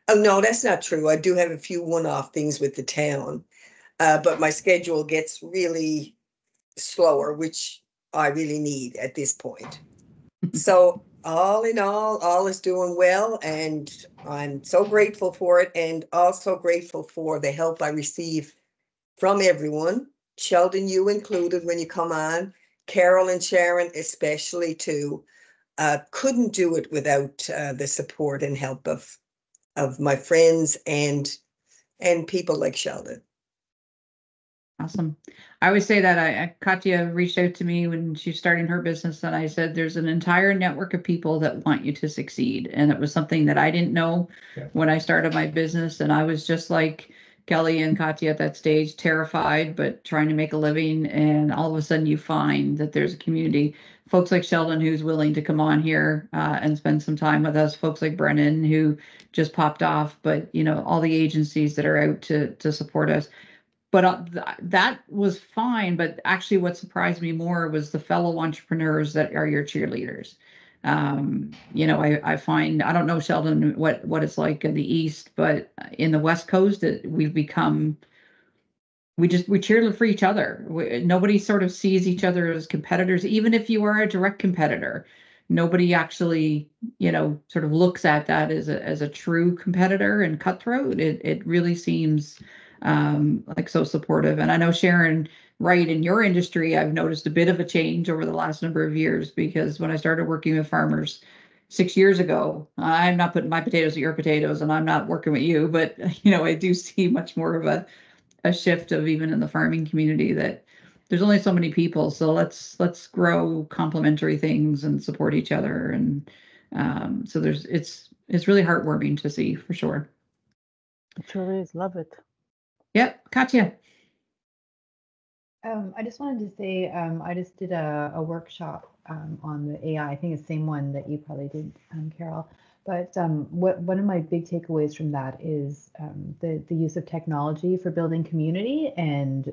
[SPEAKER 3] Oh, no, that's not true. I do have a few one-off things with the town, but my schedule gets really slower, which I really need at this point. So all in all is doing well, and I'm so grateful for it, and also grateful for the help I receive from everyone, Sheldon, you included when you come on, Carol and Sharon especially too. Couldn't do it without the support and help of my friends and people like Sheldon.
[SPEAKER 1] Awesome. I always say that Katya reached out to me when she's starting her business, and I said, there's an entire network of people that want you to succeed. And it was something that I didn't know when I started my business. And I was just like Kelly and Katya at that stage, terrified, but trying to make a living. And all of a sudden you find that there's a community, folks like Sheldon, who's willing to come on here and spend some time with us, folks like Brennan, who just popped off, but all the agencies that are out to support us. But that was fine. But actually what surprised me more was the fellow entrepreneurs that are your cheerleaders. I find, I don't know, Sheldon, what it's like in the East, but in the West Coast, we've become, we cheer for each other. Nobody sort of sees each other as competitors, even if you are a direct competitor. Nobody actually, sort of looks at that as a true competitor and cutthroat. It really seems like so supportive. And I know Sharon, right, in your industry, I've noticed a bit of a change over the last number of years, because when I started working with farmers 6 years ago, I'm not putting my potatoes at your potatoes, and I'm not working with you, but I do see much more of a shift of, even in the farming community, that there's only so many people, so let's grow complementary things and support each other. And so it's really heartwarming to see, for sure.
[SPEAKER 9] It sure is. Love it.
[SPEAKER 1] Yep. Katya.
[SPEAKER 2] I just wanted to say, I just did a workshop on the AI. I think it's the same one that you probably did, Carol. But one of my big takeaways from that is the use of technology for building community, and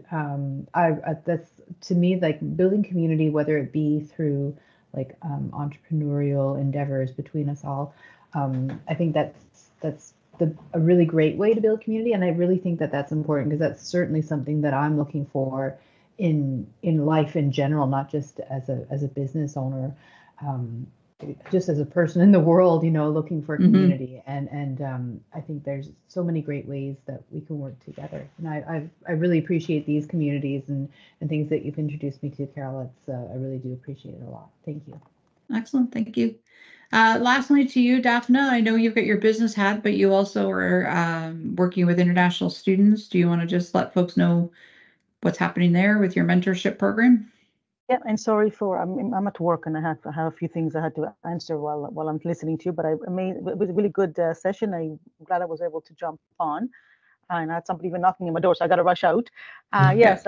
[SPEAKER 2] that's to me like building community, whether it be through like entrepreneurial endeavors between us all. I think that's a really great way to build community, and I really think that that's important because that's certainly something that I'm looking for in life in general, not just as a business owner. Just as a person in the world, looking for community, and I think there's so many great ways that we can work together. And I really appreciate these communities and things that you've introduced me to, Carol. It's I really do appreciate it a lot. Thank you.
[SPEAKER 1] Excellent, thank you. Lastly, to you, Daphne, I know you've got your business hat, but you also are working with international students. Do you want to just let folks know what's happening there with your mentorship program?
[SPEAKER 9] Yeah, and sorry for I'm at work and I have a few things I had to answer while I'm listening to you. But it was a really good session. I'm glad I was able to jump on. And I had somebody even knocking on my door, so I got to rush out. Yes,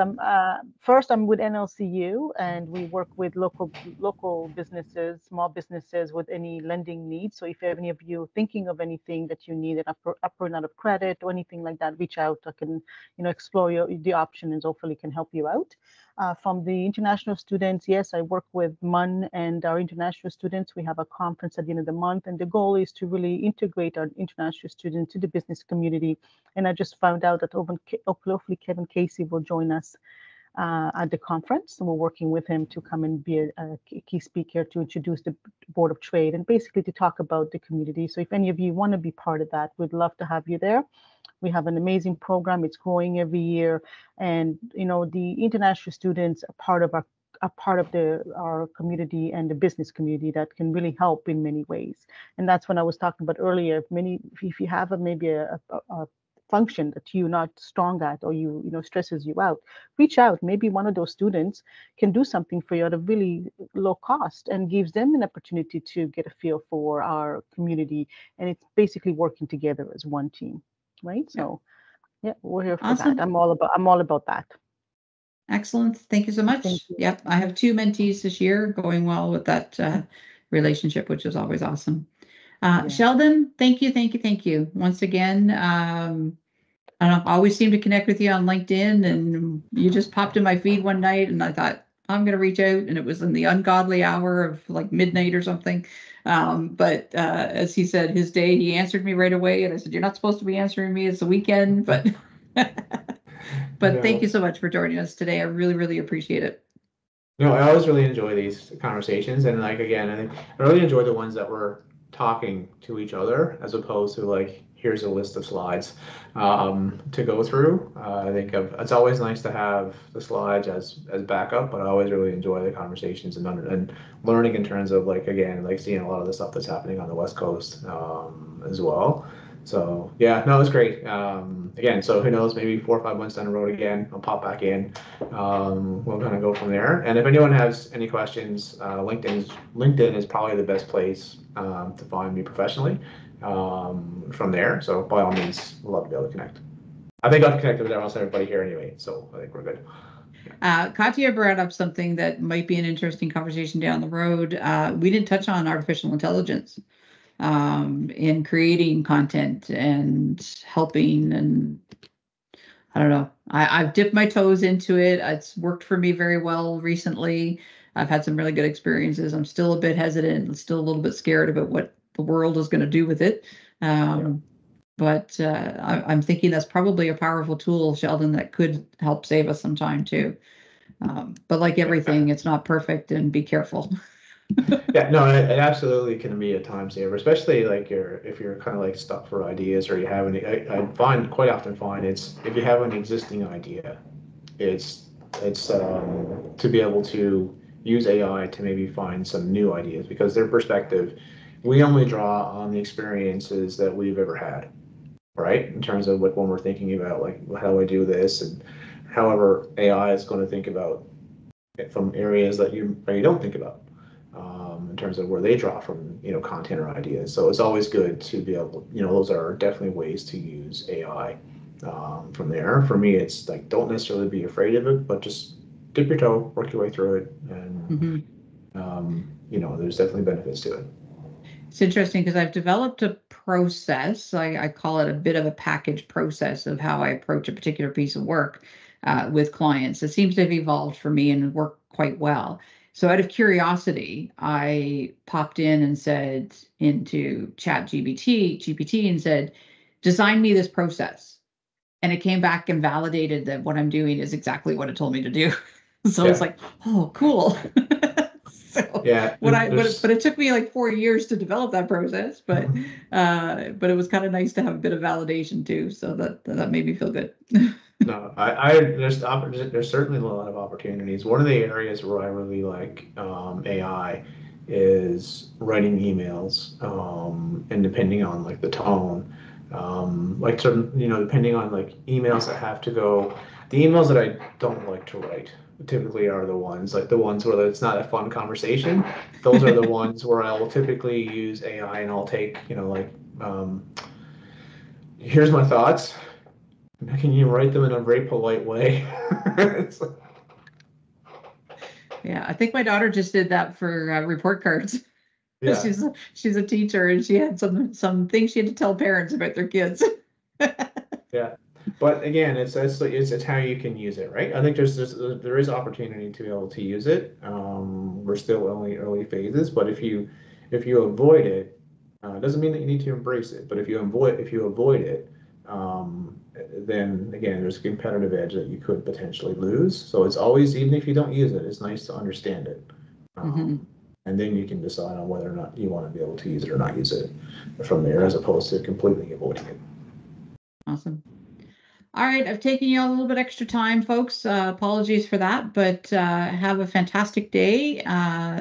[SPEAKER 9] first I'm with NLCU, and we work with local businesses, small businesses with any lending needs. So if any of you thinking of anything that you need, an upper line of credit or anything like that, reach out. I can explore the option and hopefully can help you out. From the international students, yes, I work with MUN and our international students. We have a conference at the end of the month, and the goal is to really integrate our international students to the business community. And I just found out that hopefully Kevin Casey will join us at the conference, and we're working with him to come and be a key speaker to introduce the Board of Trade and basically to talk about the community. So if any of you want to be part of that, we'd love to have you there. We have an amazing program. It's growing every year, and the international students are part of our community and the business community that can really help in many ways. And that's when I was talking about earlier. If you have maybe a function that you're not strong at, or stresses you out, reach out. Maybe one of those students can do something for you at a really low cost and gives them an opportunity to get a feel for our community. And it's basically working together as one team, right? So yeah, we're here for
[SPEAKER 1] Awesome.
[SPEAKER 9] that. I'm all about that.
[SPEAKER 1] Excellent. Thank you so much. Yep. I have 2 mentees this year, going well with that relationship, which is always awesome. Sheldon, thank you. Once again, I don't know, I always seem to connect with you on LinkedIn, and you just popped in my feed one night and I thought, I'm going to reach out, and it was in the ungodly hour of like midnight or something. But as he said, his day, he answered me right away, and I said, you're not supposed to be answering me. It's the weekend, but but thank you so much for joining us today. I really, really appreciate it.
[SPEAKER 4] No, I always really enjoy these conversations, and like again, I think I really enjoy the ones that we're talking to each other as opposed to like, here's a list of slides to go through. I think it's always nice to have the slides as backup, but I always really enjoy the conversations and learning in terms of like, again, like seeing a lot of the stuff that's happening on the West Coast as well. So yeah, no, it's great. Again, so who knows, maybe 4 or 5 months down the road again, I'll pop back in. We'll kind of go from there. And if anyone has any questions, LinkedIn is probably the best place to find me professionally from there. So by all means, we'd love to be able to connect. I think I've connected with almost everybody here anyway, so I think we're good.
[SPEAKER 1] Katya brought up something that might be an interesting conversation down the road. We didn't touch on artificial intelligence in creating content and helping, and I don't know. I've dipped my toes into it. It's worked for me very well recently. I've had some really good experiences. I'm still a bit hesitant and still a little bit scared about what the world is going to do with it. But I'm thinking that's probably a powerful tool, Sheldon, that could help save us some time too. But like everything, it's not perfect, and be careful.
[SPEAKER 4] Yeah, no, it absolutely can be a time saver, especially like if you're kind of like stuck for ideas, or you have any. I quite often find it's if you have an existing idea, it's to be able to use AI to maybe find some new ideas, because their perspective, we only draw on the experiences that we've ever had, right? In terms of like when we're thinking about like, how do I do this, and however AI is going to think about it from areas that you don't think about. In terms of where they draw from, content or ideas. So it's always good to be able, those are definitely ways to use AI from there. For me, it's like, don't necessarily be afraid of it, but just dip your toe, work your way through it. And, there's definitely benefits to it.
[SPEAKER 1] It's interesting because I've developed a process. I call it a bit of a package process of how I approach a particular piece of work with clients. It seems to have evolved for me and worked quite well. So out of curiosity, I popped in and said into GPT and said, design me this process. And it came back and validated that what I'm doing is exactly what it told me to do. So
[SPEAKER 4] Yeah.
[SPEAKER 1] it's like, oh, cool. So
[SPEAKER 4] Yeah,
[SPEAKER 1] but it took me like 4 years to develop that process, but it was kind of nice to have a bit of validation too. So that made me feel good.
[SPEAKER 4] No, there's certainly a lot of opportunities. One of the areas where I really like AI is writing emails, and depending on like the tone, like certain, depending on like emails that have to go, the emails that I don't like to write typically are the ones where it's not a fun conversation. Those are the ones where I will typically use AI and I'll take, here's my thoughts. Can you write them in a very polite way?
[SPEAKER 1] Yeah, I think my daughter just did that for report cards.
[SPEAKER 4] Yeah.
[SPEAKER 1] She's a teacher and she had some things she had to tell parents about their kids.
[SPEAKER 4] Yeah, but again, it's how you can use it, right? I think there is opportunity to be able to use it. We're still only early phases, but if you avoid it, doesn't mean that you need to embrace it. But if you avoid it, then again, there's a competitive edge that you could potentially lose. So it's always, even if you don't use it, it's nice to understand it. And then you can decide on whether or not you want to be able to use it or not use it from there, as opposed to completely avoiding it.
[SPEAKER 1] Awesome. All right, I've taken you all a little bit extra time, folks. Apologies for that, but have a fantastic day.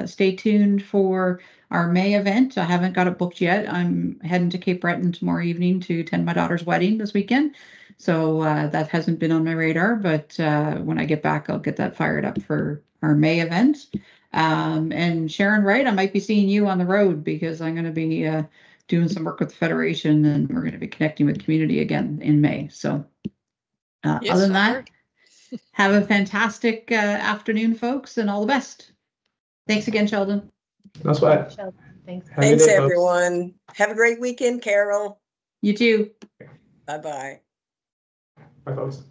[SPEAKER 1] Stay tuned for our May event. I haven't got it booked yet. I'm heading to Cape Breton tomorrow evening to attend my daughter's wedding this weekend. So that hasn't been on my radar, but when I get back, I'll get that fired up for our May event. And Sharon Wright, I might be seeing you on the road because I'm going to be doing some work with the Federation, and we're going to be connecting with community again in May. So
[SPEAKER 6] Yes,
[SPEAKER 1] other than that,
[SPEAKER 6] onward.
[SPEAKER 1] have a fantastic afternoon, folks, and all the best. Thanks again, Sheldon.
[SPEAKER 4] No sweat.
[SPEAKER 2] Sheldon, thanks.
[SPEAKER 4] Have a good
[SPEAKER 3] Thanks,
[SPEAKER 4] day, folks.
[SPEAKER 3] everyone. Have a great weekend, Carol.
[SPEAKER 1] You too.
[SPEAKER 3] Bye-bye.
[SPEAKER 4] Bye, folks.